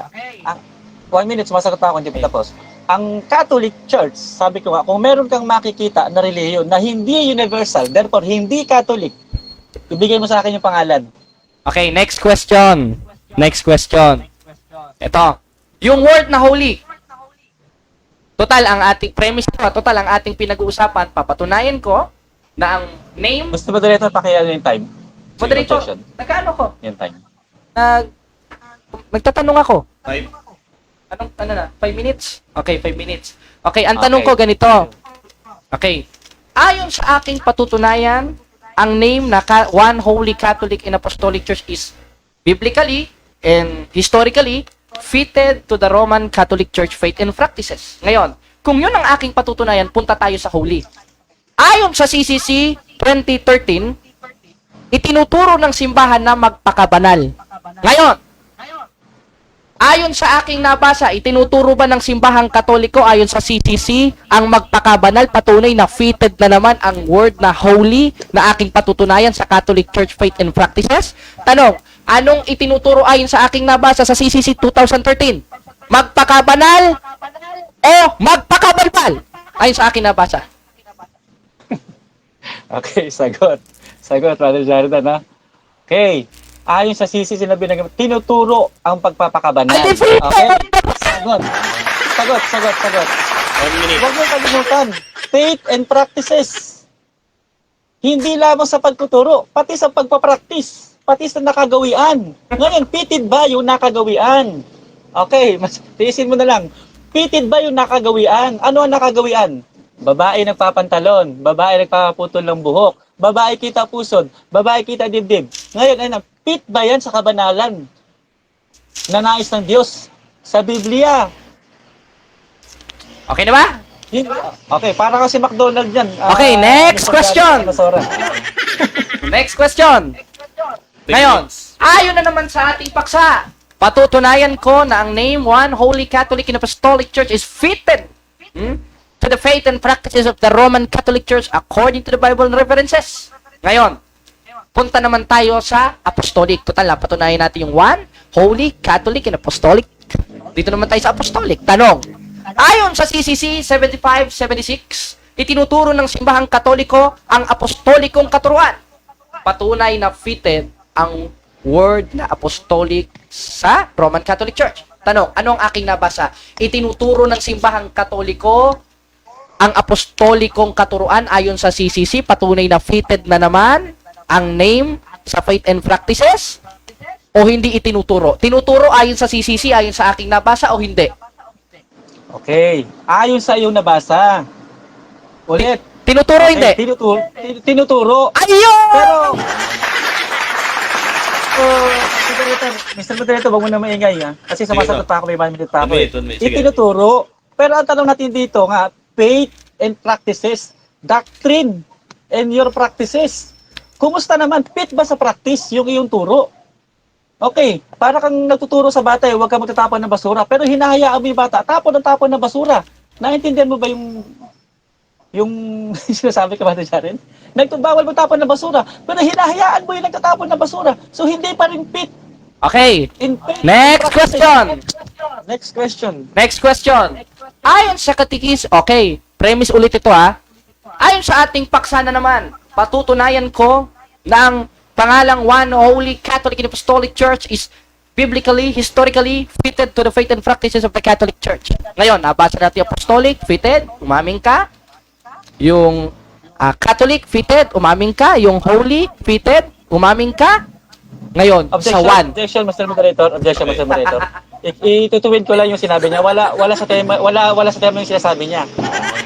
1 minute, sumasagot pa ako, hindi pa tapos. Ang Catholic Church, sabi ko nga, kung meron kang makikita na relihiyon na hindi universal, therefore hindi Catholic, ibigay mo sa akin yung pangalan. Okay, next question. Ito. Yung word na holy. Total, ang ating premise total, ang ating pinag-uusapan, papatunayan ko na ang name, Gusto mo dito pakiano yung time? moderator, Objection. nagkaano ko? Yung time. Nagtatanong ako. 5? Ano na? 5 minutes? Okay, 5 minutes. Okay, ang tanong ko ganito. Okay. Ayon sa aking patutunayan, ang name na One Holy Catholic and Apostolic Church is biblically and historically fitted to the Roman Catholic Church faith and practices. Ngayon, kung yun ang aking patutunayan, punta tayo sa holy. Ayon sa CCC 2013, itinuturo ng simbahan na magpakabanal. Ngayon, ayon sa aking nabasa, itinuturo ba ng simbahang Katoliko ayon sa CCC ang magpakabanal? Patunay na fitted na naman ang word na holy na aking patutunayan sa Catholic Church Faith and Practices? Tanong, anong itinuturo ayon sa aking nabasa sa CCC 2013? Magpakabanal o magpakabalbal? Ayon sa aking nabasa. Okay, sagot. Sagot, Brother Jared, ha? Okay. Ayon sa CCC na tinuturo ang pagpapakabanal. Okay? Sagot. Sagot. 1 minute. Huwag mong kalimutan. Faith and practices. Hindi lamang sa pagtuturo, pati sa pagpapractice, pati sa nakagawian. Ngayon, fitted ba yung nakagawian? Okay, tiisin mo na lang. Fitted ba yung nakagawian? Ano ang nakagawian? Babae nagpapantalon, babae nagpapaputol ng buhok, babae kita pusod, babae kita dibdib. Ngayon, fit ba yan sa kabanalan na nais ng Diyos sa Biblia? Okay na ba? Okay, para kasi McDonald yan. Okay, next question. Next question. Ngayon, ayon na naman sa ating paksa, patutunayan ko na ang name One Holy Catholic and Apostolic Church is fitted to the faith and practices of the Roman Catholic Church according to the Bible and references. Ngayon, punta naman tayo sa Apostolic. Total, patunayan natin yung One Holy Catholic and Apostolic. Dito naman tayo sa Apostolic. Tanong, ayon sa CCC 7576, itinuturo ng simbahang Katoliko ang apostolikong katuruan. Patunay na fitted ang word na apostolic sa Roman Catholic Church. Tanong, ano ang aking nabasa? Itinuturo ng simbahang Katoliko ang apostolikong katuruan ayon sa CCC. Patunay na fitted na naman ang name sa faith and practices o hindi itinuturo? Tinuturo ayon sa CCC, ayon sa aking nabasa o hindi? Okay, ayon sa iyong nabasa. Ulit. Tinuturo o hindi? Tinuturo. Ayun! Pero, Mr. Moderator, wag mo na maingay, ha? Kasi sumasagot pa ako, may 1 minute pa ako. Sige. Itinuturo. Pero ang tanong natin dito nga, faith and practices, doctrine and your practices. Kumusta naman? Fit ba sa practice yung iyong turo? Okay, para kang nagtuturo sa bata, huwag ka magtatapon ng basura, pero hinahayaan mo yung bata, tapon ng basura. Naintindihan mo ba yung sinasabi ka ba ito, Jaren? Bawal mo tapon ng basura, pero hinahayaan mo yung nagtatapon ng basura. So, hindi pa rin fit. Okay. In faith, Next question. Next question. Ayon sa katikis, okay, premise ulit ito ha. Ayon sa ating paksa na naman, patutunayan ko na ang pangalang One Holy Catholic and Apostolic Church is biblically, historically fitted to the faith and practices of the Catholic Church. Ngayon, nabasa natin yung apostolic, fitted, umaming ka. Yung Catholic, fitted, umaming ka. Yung holy, fitted, umaming ka. Ngayon, sa one. Objection, Mr. Moderator. Itutuwid ko lang yung sinabi niya. Wala sa tema yung sinasabi niya.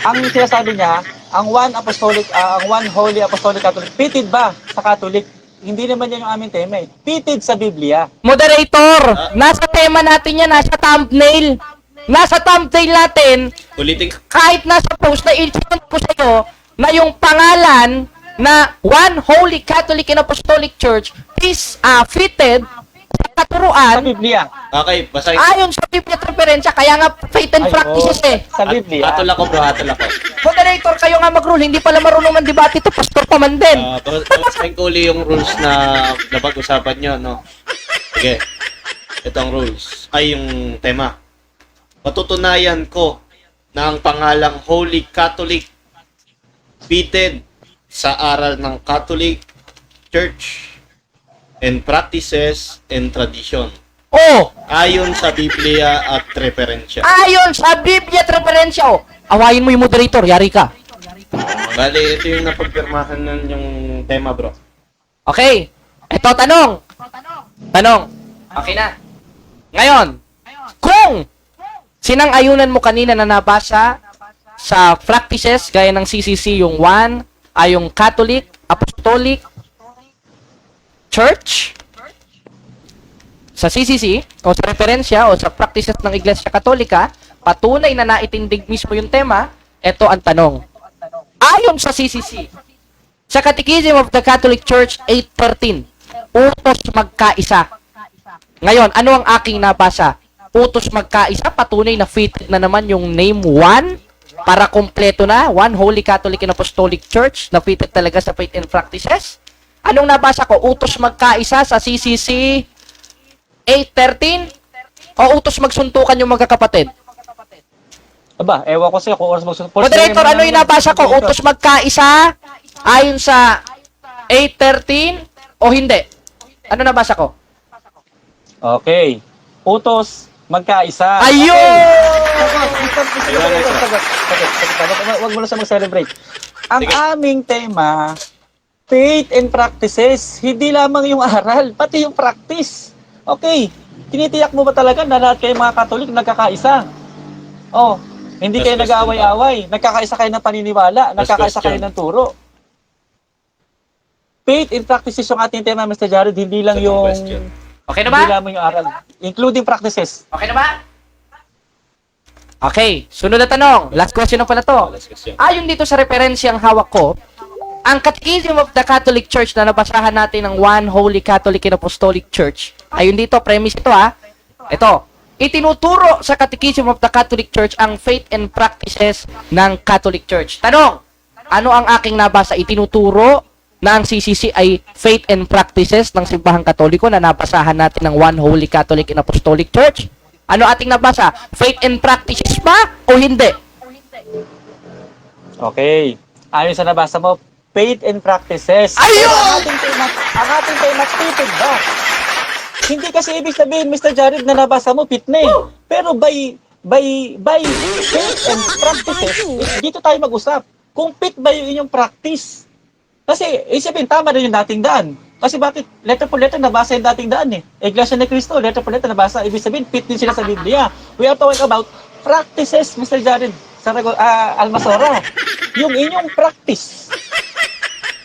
Ang sinasabi niya, ang one holy apostolic Catholic, fitted ba sa Catholic? Hindi naman yan yung aming tema eh. Fitted sa Biblia. Moderator, nasa tema natin yan, nasa thumbnail. Nasa thumbnail natin, Ulitin. kahit nasa post na i-comment ko sa iyo na yung pangalan na One Holy Catholic and Apostolic Church is fitted sa Sa katuruan Biblia. Okay, basahin. ayon sa Biblia at referensya, kaya nga faith and practices eh. Sa Biblia. Hatol ako, bro. Hatol ako. Moderator, kayo nga mag-rule, hindi pala marunong man debate ito, pastor pa man din. Basahin ko uli yung rules na napag-usapan nyo, no? Sige. Itong rules. Ay, yung tema. Patutunayan ko na ang pangalang Holy Catholic fitted sa aral ng Catholic Church and practices and tradition. Oh, Ayon sa Biblia at referensya. ayon sa Biblia at referensya. Oh, awayin mo yung moderator, yari ka. Bale, ito yung napagpirmahan nun yung tema, bro. Okay, eto tanong. Okay na. Ngayon, kung sinang-ayunan mo kanina na nabasa sa practices gaya ng CCC yung one ay yung Catholic, Apostolic Church sa CCC o sa referensya o sa practices ng Iglesia Katolika, patunay na naitindig mismo yung tema, ito ang tanong. Ayon sa CCC, sa Catechism of the Catholic Church 813, utos magkaisa. Ngayon, ano ang aking nabasa? Utos magkaisa, patunay na fitted na naman yung name 1 para kompleto na, 1 Holy Catholic and Apostolic Church na fitted talaga sa faith and practices. Anong nabasa ko? Utos magkaisa sa CCC 813 o utos magsuntukan yung magkakapatid? Aba, ewan ko sa'yo kung oras magsunod. Moderator, ano yung nabasa ko? Utos magkaisa ayon sa 813 o hindi? Ano nabasa ko? Okay. Utos magkaisa. Ayun! Huwag mo na siya mag-celebrate. Ang aming tema, faith and practices. Hindi lamang yung aral, pati yung practice. Okay. Tinitiyak mo ba talaga na lahat kayo mga Katolik nagkakaisa? Oh, hindi kayo nag-aaway-away. Nagkakaisa kayo ng paniniwala. Nagkakaisa kayo ng turo. Faith and practices yung ating tema, Mr. Jared. Hindi lang yung... Okay na Hindi ba? lamang yung aral. Including practices. Okay na ba? Okay, sunod na tanong. Last question na pala to. Ayon dito sa referensyang hawak ko, ang Catechism of the Catholic Church na nabasahan natin ng One Holy Catholic and Apostolic Church, ayon dito, premise ito ito, itinuturo sa Catechism of the Catholic Church ang faith and practices ng Catholic Church. Tanong, ano ang aking nabasa? Itinuturo na ang CCC ay faith and practices ng Simbahang Katoliko na nabasahan natin ng One Holy Catholic and Apostolic Church? Ano ating nabasa? Faith and practices ba o hindi? Okay. Ayon sa nabasa mo, faith and practices. Ayun! Ang ating tema, faith ba? Hindi kasi ibig sabihin, Mr. Jared, na nabasa mo, fit na eh. Pero by faith and practices, dito tayo mag-usap. Kung fit ba yung inyong practice? Kasi, isipin, tama na yung dating daan. Kasi bakit? Letter for letter, nabasa yung dating daan eh. Iglesia ni Cristo, letter for letter, nabasa. Ibig sabihin, fit din sila sa Biblia. We are talking about practices, Mr. Jared. Almasora. Yung inyong practice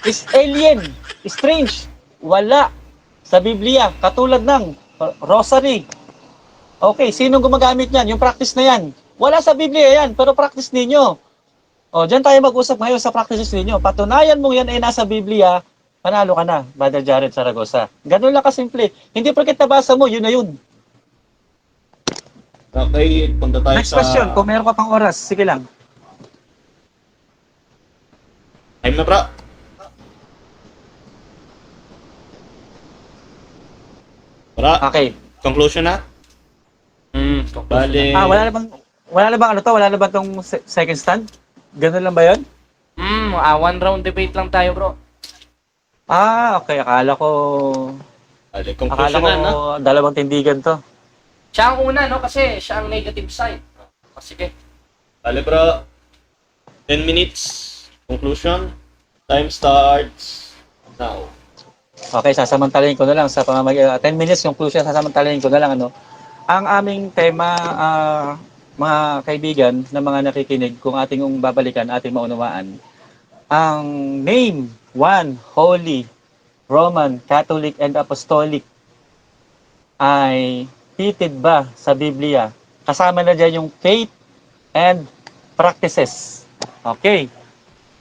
is alien, strange, wala sa Biblia. Katulad ng rosary. Okay, sinong gumagamit niyan? Yung practice na yan. Wala sa Biblia yan, pero practice ninyo. O, dyan tayo mag-usap ngayon sa practices ninyo. Patunayan mo yan ay nasa Biblia, panalo ka na, Brother Jared Zaragoza. Ganun lang kasimple. Hindi porket nabasa mo, yun na yun. Okay, punta tayo Next sa... question, kung meron ka pang oras, sige lang. Time na, bro. Bro, Okay. conclusion na? Bale, Wala na bang ano to? Wala na ba tong second stand? Ganun lang ba yun? One round debate lang tayo, bro. Okay. Akala ko conclusion na, no? dalawang tindigan to. Siya ang una, no? Kasi siya ang negative side. Sige. Bale, bro. 10 minutes. Conclusion. Time starts now. Okay, sasamantalahin ko na lang sa pamamagitan 10 minutes conclusion, sasamantalahin ko na lang ano. Ang aming tema, mga kaibigan na mga nakikinig, kung ating babalikan, ating maunawaan, ang name, One Holy Roman Catholic and Apostolic ay fitted ba sa Biblia? Kasama na dyan yung faith and practices. Okay.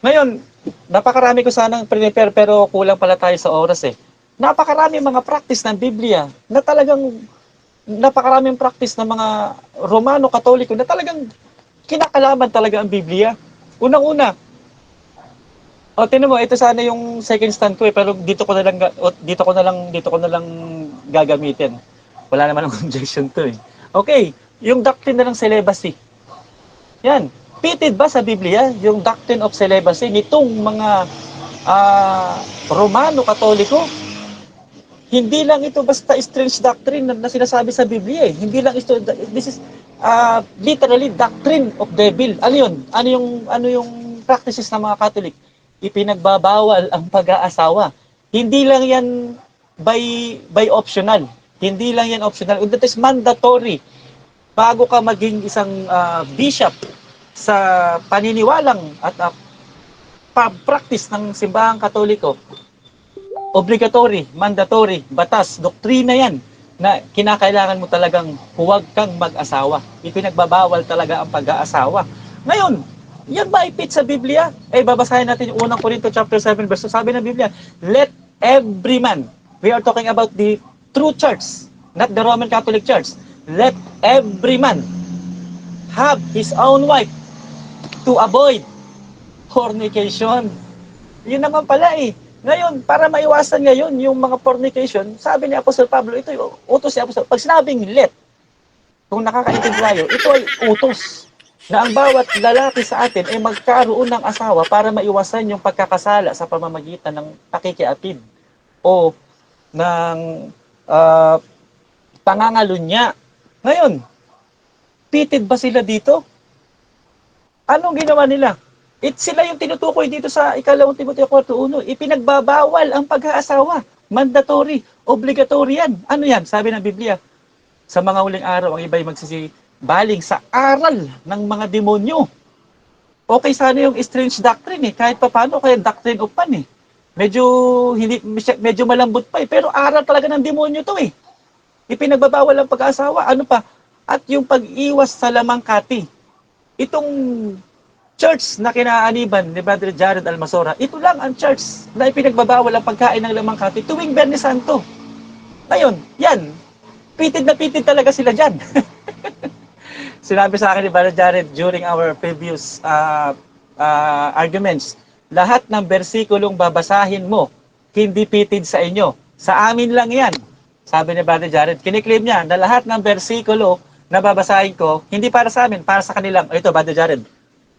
Ngayon, napakarami ko sanang prepare pero kulang pala tayo sa oras eh. Napakarami mga practice ng Biblia na talagang napakaraming practice ng mga Romano Katoliko na talagang kinakalaman talaga ang Biblia. Unang-una, tinan mo, ito sana yung second stand ko eh, pero dito ko na lang gagamitin. Wala naman ang objection to eh. Okay, yung doctrine na ng celibacy. Yan, fitted ba sa Biblia yung doctrine of celibacy nitong mga Romano Katoliko? Hindi lang ito basta strange doctrine na sinasabi sa Biblia eh. Hindi lang ito, this is literally doctrine of devil. Ano yun? Ano yung practices ng mga Catholic? Ipinagbabawal ang pag-aasawa. Hindi lang yan by optional. Hindi lang yan optional. That is mandatory. Bago ka maging isang bishop sa paniniwalang at practice ng simbahang Katoliko, obligatory, mandatory, batas, doktrina yan na kinakailangan mo talagang huwag kang mag-asawa. Ipinagbabawal talaga ang pag-aasawa. Ngayon, Yan ba ay fit sa Biblia? Babasahin natin yung unang Korinto chapter 7 verse 2. Sabi ng Biblia, let every man, we are talking about the true church, not the Roman Catholic Church. Let every man have his own wife to avoid fornication. Yun naman pala eh. Ngayon, para maiwasan ngayon yung mga fornication, sabi ni Apostol Pablo, ito yung utos ni Apostol. Pag sinabing let, kung nakakaintindi tayo, ito ay utos na ang bawat lalaki sa atin ay magkaroon ng asawa para maiwasan yung pagkakasala sa pamamagitan ng pakikiapid o ng pangangalunya. Ngayon, pitid ba sila dito? Anong ginawa nila? Sila yung tinutukoy dito sa 2 Timoteo 4:1. Ipinagbabawal ang pag-aasawa. Mandatory, obligatory yan. Ano yan? Sabi ng Biblia, sa mga huling araw, ang iba'y magsisibaling sa aral ng mga demonyo. Okay sana yung strange doctrine eh. Kahit paano, kaya doctrine of pan eh. Medyo malambot pa eh. Pero aral talaga ng demonyo to eh. Ipinagbabawal ang pag-aasawa. Ano pa? At yung pag-iwas sa lamangkati. Itong church na kinaaniban ni Brother Jared Almasora, ito lang ang church na ipinagbabawal ang pagkain ng lamangkati tuwing Biyernes Santo. Ngayon, yan. Pitid na pitid talaga sila dyan. Sinabi sa akin ni Brother Jared during our previous arguments, lahat ng bersikulong babasahin mo, hindi pitid sa inyo. Sa amin lang yan. Sabi ni Brother Jared, kiniklaim niya na lahat ng bersikulo na babasahin ko, hindi para sa amin, para sa kanilang. Ito, Brother Jared.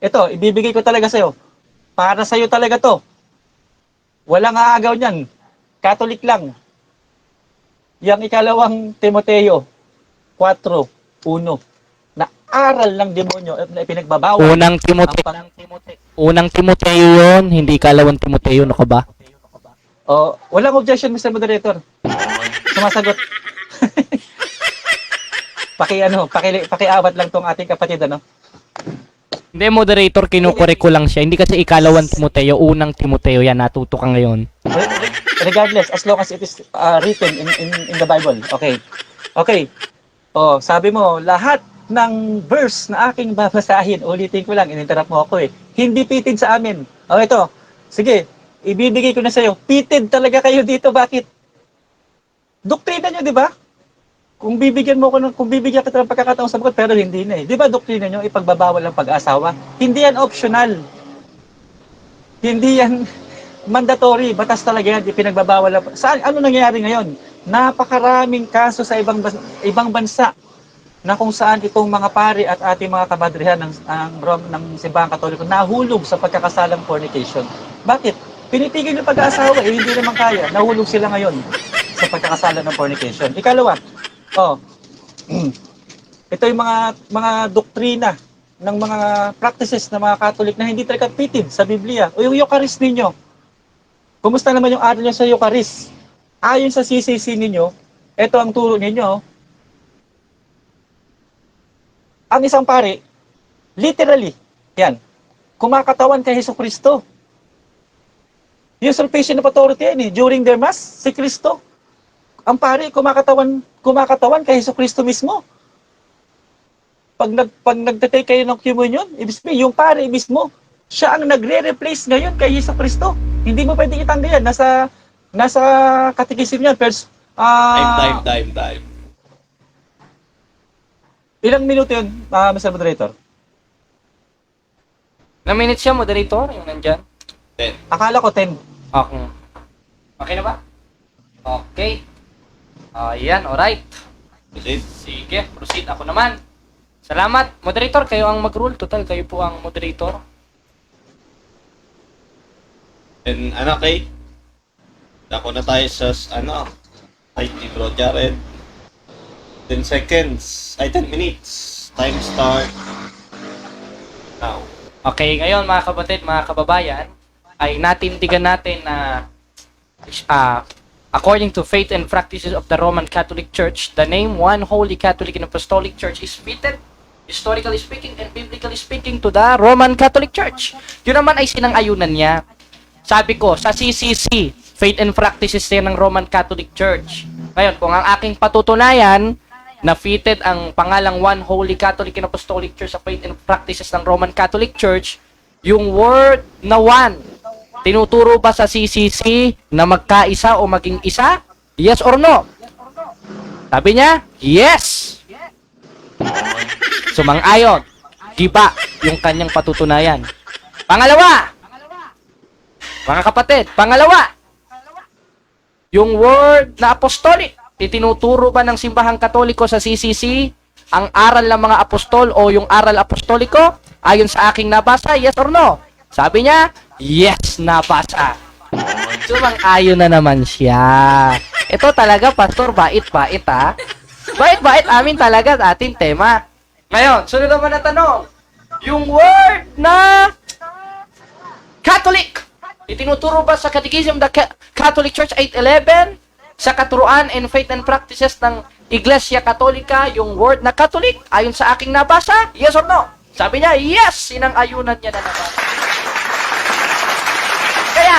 Ito, ibibigay ko talaga sa'yo. Para sa'yo talaga to. Walang aagaw niyan. Catholic lang. Yang 2 Timoteo 4:1 na aral ng demonyo na ipinagbabawal. Unang Timoteo yun, hindi 2 Timoteo, no ka ba? Walang objection, Mr. Moderator. Sumasagot. Pakiawat lang tong ating kapatid, ano? Hindi, moderator, kinukorek ko lang siya. Hindi kasi 2 Timoteo, unang Timoteo yan, natuto ka ngayon. Regardless, as long as it is written in the Bible. Okay. Okay. Sabi mo, lahat ng verse na aking babasahin, ulitin ko lang, ininterrupt mo ako eh. Hindi pitid sa amin. Ito. Sige, ibibigay ko na sa'yo. Pitid talaga kayo dito. Bakit? Doktrina nyo, di ba? Kung bibigyan kita ng pagkakataong sagot, pero hindi na eh. Di ba doktrina nyo, ipagbabawal ang pag-asawa? Hindi yan optional. Hindi yan mandatory. Batas talaga yan, ipinagbabawal. Ano nangyayari ngayon? Napakaraming kaso sa ibang bansa na kung saan itong mga pari at ating mga kabadrihan ng Simbahang Katoliko nahulog sa pagkakasalang fornication. Bakit? Pinitigil yung pag-aasawa, hindi naman kaya. Nahulog sila ngayon sa pagkakasala ng fornication. Ikalawa, ito yung mga doktrina ng mga practices ng mga Catholic na hindi talaga pitid sa Biblia. O yung Eucharist ninyo. Kumusta naman yung aral nyo sa Eucharist? Ayon sa CCC ninyo, ito ang turo ninyo. Ang isang pari, literally, yan, kumakatawan kay Jesucristo. Usurpation of authority yan eh. During their Mass, si Kristo. Ang pari, kumakatawan kay Jesucristo mismo. Pag nagtatake kayo ng communion, yung pari mismo, siya ang nagre-replace ngayon kay Jesucristo. Hindi mo pwedeng itanggi yan. Nasa katikisim yan. Time. Ilang minuto yun, Mr. Moderator? Ilang minutes siya, moderator? Yung nandyan? 10. Akala ko 10. Okay. Okay na ba? Okay. Ayan, alright. Proceed. Sige, proceed ako naman. Salamat. Moderator, kayo ang mag-rule. Total, kayo po ang moderator. And kay? Dako na tayo sa, IT Bro Jared. 10 seconds. 10 minutes. Time start. Now. Okay, ngayon mga kapatid, mga kababayan, ay natindigan natin na according to faith and practices of the Roman Catholic Church, the name One Holy Catholic and Apostolic Church is fitted, historically speaking and biblically speaking, to the Roman Catholic Church. Yun naman ay sinang-ayunan niya. Sabi ko, sa CCC, faith and practices yan ng Roman Catholic Church. Ngayon, kung ang aking patutunayan na fitted ang pangalang One Holy Catholic and Apostolic Church sa faith and practices ng Roman Catholic Church, Yung word na one, tinuturo ba sa CCC na magkaisa o maging isa? Yes or no? Sabi niya, yes! Sumang-ayon. Giba yung kanyang patutunayan. Pangalawa, mga kapatid, pangalawa, yung word na apostolic, itinuturo ba ng simbahang katoliko sa CCC ang aral ng mga apostol o yung aral apostoliko ayon sa aking nabasa? Yes or no? Sabi niya, yes, nabasa. Sumang-ayon na naman siya. Ito talaga, Pastor, bait-bait ha. Bait-bait amin talaga sa ating tema. Ngayon, sunod naman na tanong. Yung word na Catholic, itinuturo ba sa Catechism of the Catholic Church 811 sa katuruan and faith and practices ng Iglesia Katolika yung word na Catholic ayon sa aking nabasa? Yes or no? Sabi niya, yes! Sinang-ayunan niya na naman. Kaya,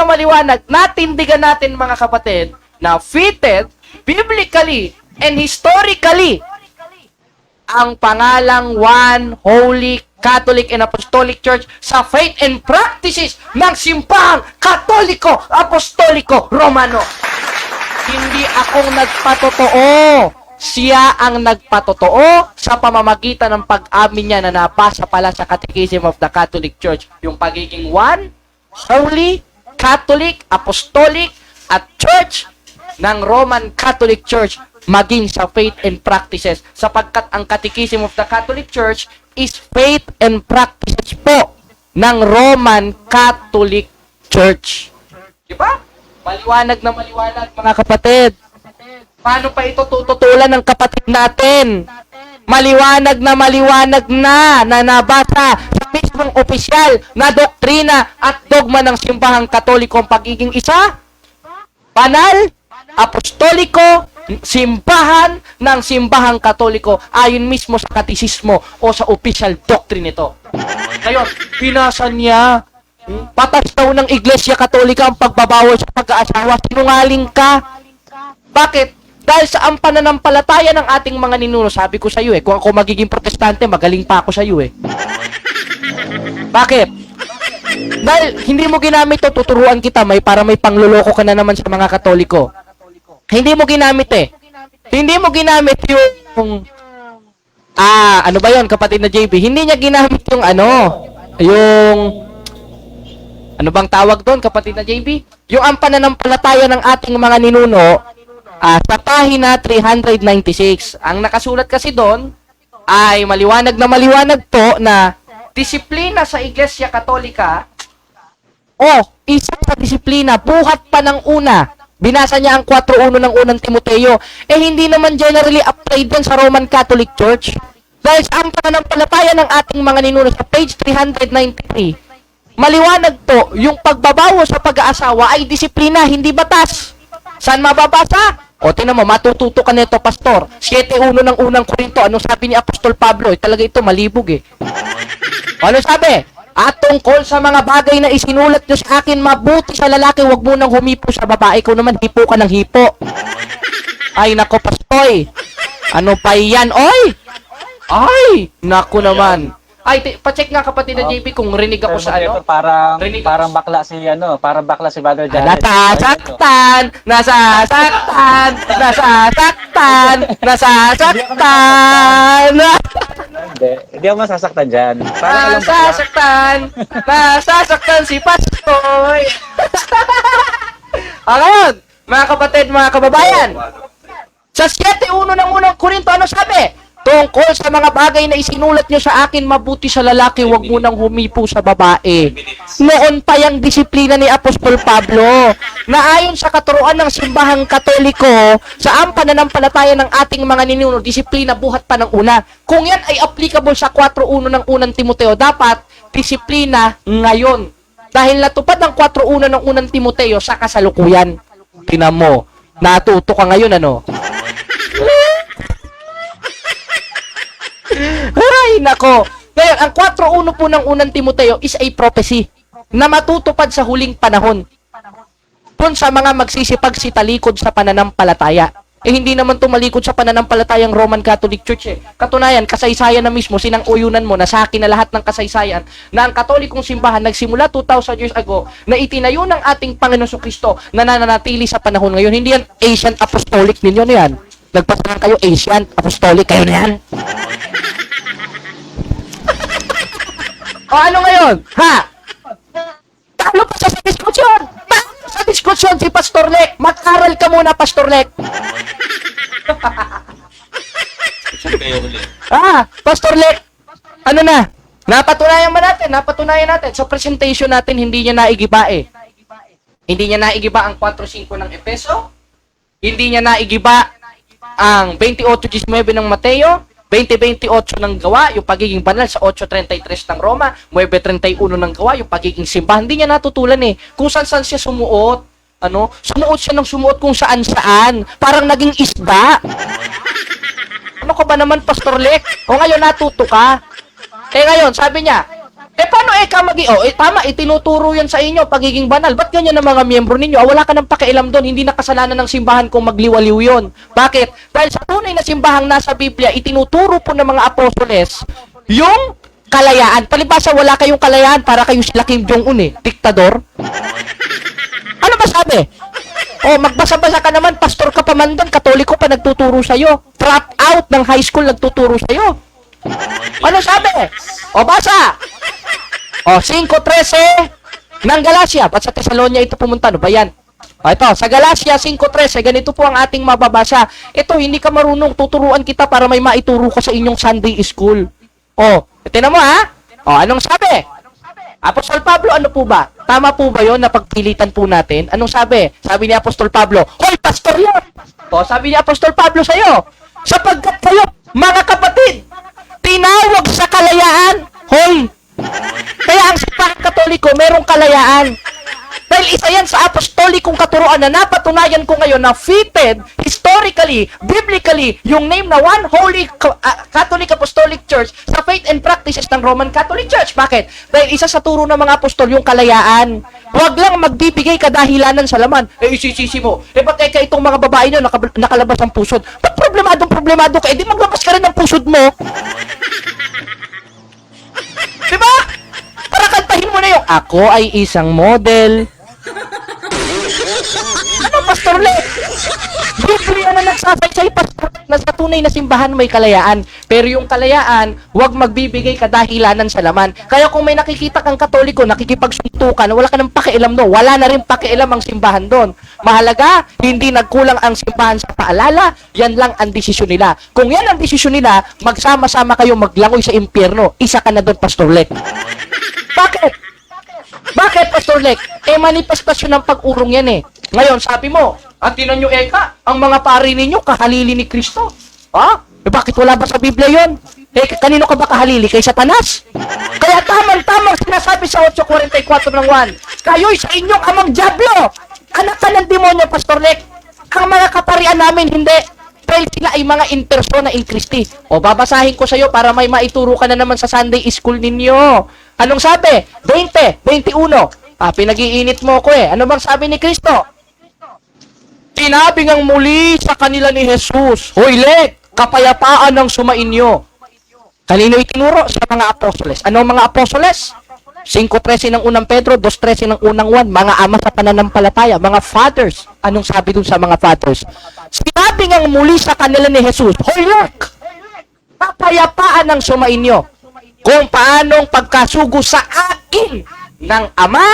maliwanag, natindigan natin mga kapatid na fitted biblically and historically ang pangalang One Holy Catholic and Apostolic Church sa faith and practices ng Simbahang Katoliko Apostoliko Romano. Hindi akong nagpatotoo. Siya ang nagpatotoo sa pamamagitan ng pag-amin niya na nabasa pala sa Catechism of the Catholic Church. Yung pagiging one, holy, Catholic, Apostolic, at Church ng Roman Catholic Church maging sa faith and practices. Sapagkat ang Catechism of the Catholic Church is faith and practices po ng Roman Catholic Church. Diba? Maliwanag na maliwanag, mga kapatid. Paano pa ito tututulan ng kapatid natin? Maliwanag na nabasa sa mismong opisyal na doktrina at dogma ng simbahang katoliko ang pagiging isa, banal, apostoliko, simbahan ng simbahang katoliko ayon mismo sa katisismo o sa official doctrine nito. Ngayon, binasa niya, patas daw ng Iglesia Katolika ang pagbabawal sa pag-aasawa. Sinungaling ka. Bakit? Dahil sa ang pananampalataya ng ating mga ninuno, sabi ko sa iyo kung ako magiging protestante, magaling pa ako sa iyo Bakit? Dahil hindi mo ginamit to, tuturuan kita para may pangluloko ka na naman sa mga Katoliko. Hindi mo ginamit Hindi mo ginamit yung ano ba yon kapatid na JB? Hindi niya ginamit yung ano bang tawag doon kapatid na JB? Yung ang pananampalataya ng ating mga ninuno sa pahina 396. Ang nakasulat kasi doon ay maliwanag po na disiplina sa Iglesia Katolika isa sa disiplina buhat pa ng una. Binasa niya ang 4.1 ng unang Timoteo. Hindi naman generally applied din sa Roman Catholic Church. Dahil ang pananampalataya ng ating mga ninuno sa page 393, maliwanag po, yung pagbabawo sa pag-aasawa ay disiplina, hindi batas. Saan mababasa? Tingnan mo, matututo ka nito, Pastor. 7.1 ng unang Korinto, anong sabi ni Apostol Pablo? Talaga ito, malibog Ano sabi? At tungkol sa mga bagay na isinulat nyo sa akin, mabuti sa lalaki, huwag mo nang humipo sa babae. Ikaw naman, hipo ka ng hipo. Ay, nako, Pastoy. Ano pa yan, oy? Ay, nako naman. Ay, pa-check nga kapatid na JB kung rinig ako sa ano. Parang bakla si Brother Jared. Nasasaktan. Hindi ako masasaktan dyan. Nasasaktan si Pastoy. Ngayon, mga kapatid, mga kababayan, sa 7.1 ng unang Korinto, ano sabi? Tungkol sa mga bagay na isinulat niyo sa akin, mabuti sa lalaki, huwag mo nang humipo sa babae. Noon pa yung disiplina ni Apostol Pablo, na ayon sa katuruan ng simbahang katoliko, sa ang pananampalataya ng ating mga ninuno, disiplina buhat pa ng una. Kung yan ay applicable sa 4.1 ng unang Timoteo, dapat disiplina ngayon. Dahil natupad ng 4.1 ng unang Timoteo sa kasalukuyan. Tingnan mo, natuto ka ngayon, ano? Ay, nako. Ngayon, ang 4.1 po ng unang Timoteo is a prophecy na matutupad sa huling panahon. Kung sa mga magsisipag-sitalikod sa pananampalataya. Hindi naman tumalikod sa pananampalatayang Roman Catholic Church eh. Katunayan, kasaysayan na mismo, sinang-uyunan mo na sa akin na lahat ng kasaysayan na ang Katolikong simbahan nagsimula 2,000 years ago na itinayo ng ating Panginoon Kristo na nananatili sa panahon ngayon. Hindi yan Asian Apostolic ninyo na yan. Nagpasahan kayo Asian Apostolic, kayo na yan. O ano ngayon? Ha? Talo pa sa diskusyon! Talo sa diskusyon si Pastor Lek! Mag-aral ka muna, Pastor Lek! Saan kayo ulit? Pastor Lek! Ano na? Napatunayan natin. Sa presentation natin, hindi niya naigiba eh. Hindi niya naigiba ang 4.5 ng Efeso. Hindi niya naigiba ang 28.19 ng Mateo. 20:28 ng Gawa, yung pagiging banal sa 8:33 ng Roma, 9:31 ng Gawa, yung pagiging simbahan. Hindi niya natutulan eh. Kung saan siya sumuot. Sumuot siya ng sumuot kung saan-saan. Parang naging isda. Ano ka ba naman, Pastor Lek? O ngayon natuto ka. Ngayon, sabi niya, paano tama, itinuturo yan sa inyo, pagiging banal. Ba't ganyan ang mga miyembro ninyo? Wala ka ng pakialam doon, hindi nakasalanan ng simbahan kung magliwaliw yun. Bakit? Dahil sa tunay na simbahang nasa Biblia, itinuturo po ng mga apostoles yung kalayaan. Palibasa, wala kayong kalayaan para kayo sila Kim Jong-un eh, diktador. Ano ba sabi? Magbasa-basa ka naman, pastor ka pa man doon, katoliko pa nagtuturo sa'yo. Drop out ng high school nagtuturo sa'yo. Ano sabi? Basa! 5:13 ng Galacia. Ba't sa Tesalonia ito pumunta? Ano ba yan? Ito, sa Galacia 5:13, ganito po ang ating mababasa. Ito, hindi ka marunong, tuturuan kita para may maituro ka sa inyong Sunday school. Tingnan mo ha? Anong sabi? Apostol Pablo, ano po ba? Tama po ba yun na pagpilitan po natin? Anong sabi? Sabi ni Apostol Pablo, hoy, pastor yan! Sabi ni Apostol Pablo sa'yo, sapagkat kayo, mga kapatid, tinawag sa kalayaan, hoy! Kaya ang simbahang Katoliko, merong kalayaan. Dahil isa yan sa apostolikong katuruan na napatunayan ko ngayon na fitted, historically, biblically, yung name na One Holy Catholic Apostolic Church sa faith and practices ng Roman Catholic Church. Bakit? Dahil isa sa turo ng mga apostol yung kalayaan. Huwag lang magbibigay kadahilanan sa laman. Isisisi mo. Ba't itong mga babae nyo nakalabas ang pusod? Ba't problemado ka? Di maglabas ka rin ng pusod mo. Diba? Para kantahin mo na yung, ako ay isang model. Ano, Pastor Le? Biblia na nagsasaysay, Pastor, na sa tunay na simbahan may kalayaan. Pero yung kalayaan, huwag magbibigay kadahilanan sa laman. Kaya kung may nakikita kang Katoliko, nakikipagsuntukan, wala ka ng pakialam doon. Wala na rin pakialam ang simbahan doon. Mahalaga, hindi nagkulang ang simbahan sa paalala, yan lang ang desisyon nila. Kung yan ang desisyon nila, magsama-sama kayo maglangoy sa impyerno. Isa ka na doon, Pastor Lek. Bakit? Bakit, Pastor Lek? Manifestasyon ng pag-urong yan eh. Ngayon, sabi mo, at tinan nyo, ang mga pari ninyo, kahalili ni Kristo. Bakit wala ba sa Biblia yon? Kanino ka ba kahalili? Kay Satanas? Kaya tamang-tamang sinasabi sa 8:44 ng 1, kayo'y sa inyong amang dyablo. Anak ka ng demonyo, Pastor Lek. Ang mga kaparian namin, hindi. Dahil sila ay mga in persona in Christi. Babasahin ko sa iyo para may maituro ka na naman sa Sunday school ninyo. Anong sabi? 20:21. Pinag-iinit mo ko eh. Ano bang sabi ni Kristo? Sinabi ngang muli sa kanila ni Jesus, hoy Lek, kapayapaan ang sumainyo. Kanino itinuro? Sa mga apostoles. Ano mga apostoles? 5:13 ng unang Pedro, 2:13 ng unang 1, mga ama sa pananampalataya, mga fathers. Anong sabi dun sa mga fathers? Sinabi ngang muli sa kanila ni Jesus, hoy Lek, kapayapaan ang sumainyo. Kung paanong pagkasugo sa akin ng Ama,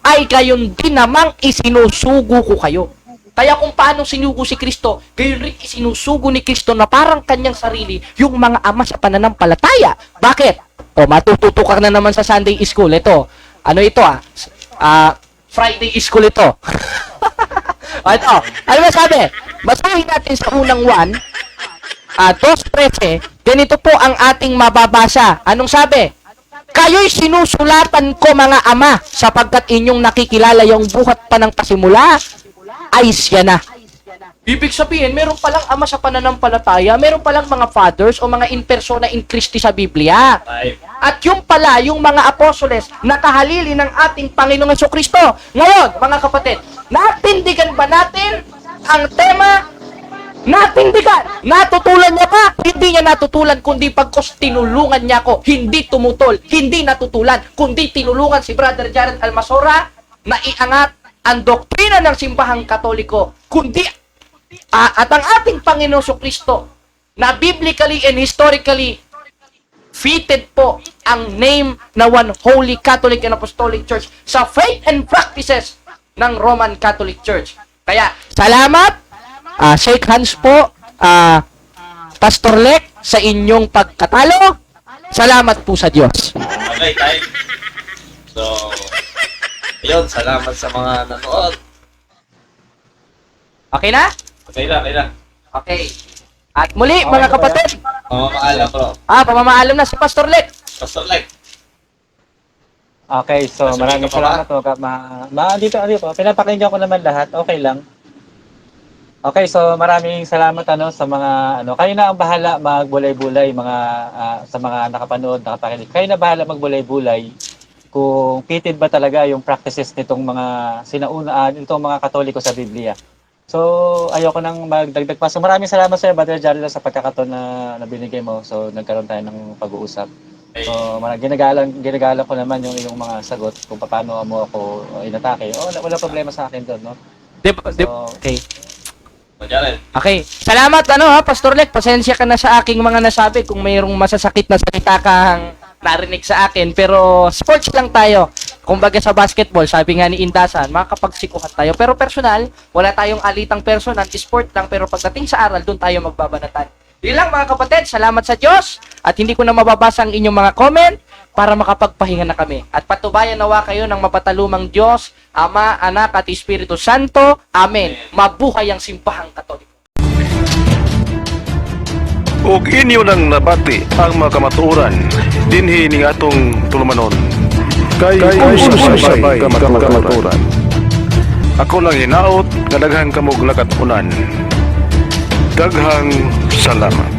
ay gayon din namang isinusugo ko kayo. Kaya kung paano sinugo si Kristo, gayon rin isinusugo ni Kristo na parang kanyang sarili yung mga ama sa pananampalataya. Bakit? Matututo ka na naman sa Sunday school. Ito, ano ito Friday school ito. Ito, ano ba sabi? Basahin natin sa unang 1, 2:13, ganito po ang ating mababasa. Anong sabi? Kayo'y sinusulatan ko mga ama, sapagkat inyong nakikilala yung buhat pa ng pasimula, ay siya na. Ibig sabihin, meron palang ama sa pananampalataya, meron palang mga fathers o mga in persona in Christi sa Biblia. At yung pala, yung mga apostoles, nakahalili ng ating Panginoong Jesucristo. Ngayon, mga kapatid, natindigan ba natin ang tema Natindigan! Natutulan niya ba? Hindi niya natutulan, kundi pagkos tinulungan niya ako. Hindi tumutol, hindi natutulan, kundi tinulungan si Brother Jared Almasora na iangat ang doktrina ng simbahang Katoliko. Kundi, at ang ating Panginoon Kristo na biblically and historically fitted po ang name na One Holy Catholic and Apostolic Church sa faith and practices ng Roman Catholic Church. Kaya, salamat! Shake hands po, Pastor Lek, sa inyong pagkatalo. Salamat po sa Diyos. Okay, time. So, yun, salamat sa mga nanood. Okay na? Okay na, okay na. Okay. At muli, mga kapatid, Mamamaalam, bro. pamamaalam na si Pastor Lek. Pastor Like. Okay, so Mas maraming may ka pa salamat po. Dito po, pinapakinggan ko naman lahat. Okay lang. Okay, so maraming salamat sa mga kayo na ang bahala magbulay-bulay sa mga nakapanood, nakapakinig. Kayo na bahala magbulay-bulay kung fitted ba talaga yung practices nitong mga nitong mga Katoliko sa Biblia. So, ayoko nang magdagdag pa. So, maraming salamat sa iyo, Brother Jared, sa pagkakataon na binigay mo. So, nagkaroon tayo ng pag-uusap. So, ginagalang ko naman yung mga sagot kung paano mo ako inatake. Wala problema sa akin doon, no? Okay. Jared. Okay. Salamat, Pastor Lek. Pasensya ka na sa aking mga nasabi kung mayroong masasakit na salita kang narinig sa akin. Pero, sports lang tayo. Kumbaga sa basketball, sabi nga ni Indasan, makakapagsikuhan tayo. Pero personal, wala tayong alitang personal, sport lang. Pero pagdating sa aral, doon tayo magbabanatan. Yun lang mga kapatid, salamat sa Diyos. At hindi ko na mababasa ang inyong mga comment para makapagpahinga na kami. At patubayan nawa kayo ng mapatalumang Diyos, Ama, Anak at Espiritu Santo. Amen. Mabuhay ang simbahang Katoliko. Ug inyo nang nabati ang mga kamatuoran dinhi ning atong tulumanon. Kay usay kamatuoran. Ako lang hinaot nga daghang kamog lakatunan. Daghang salamat.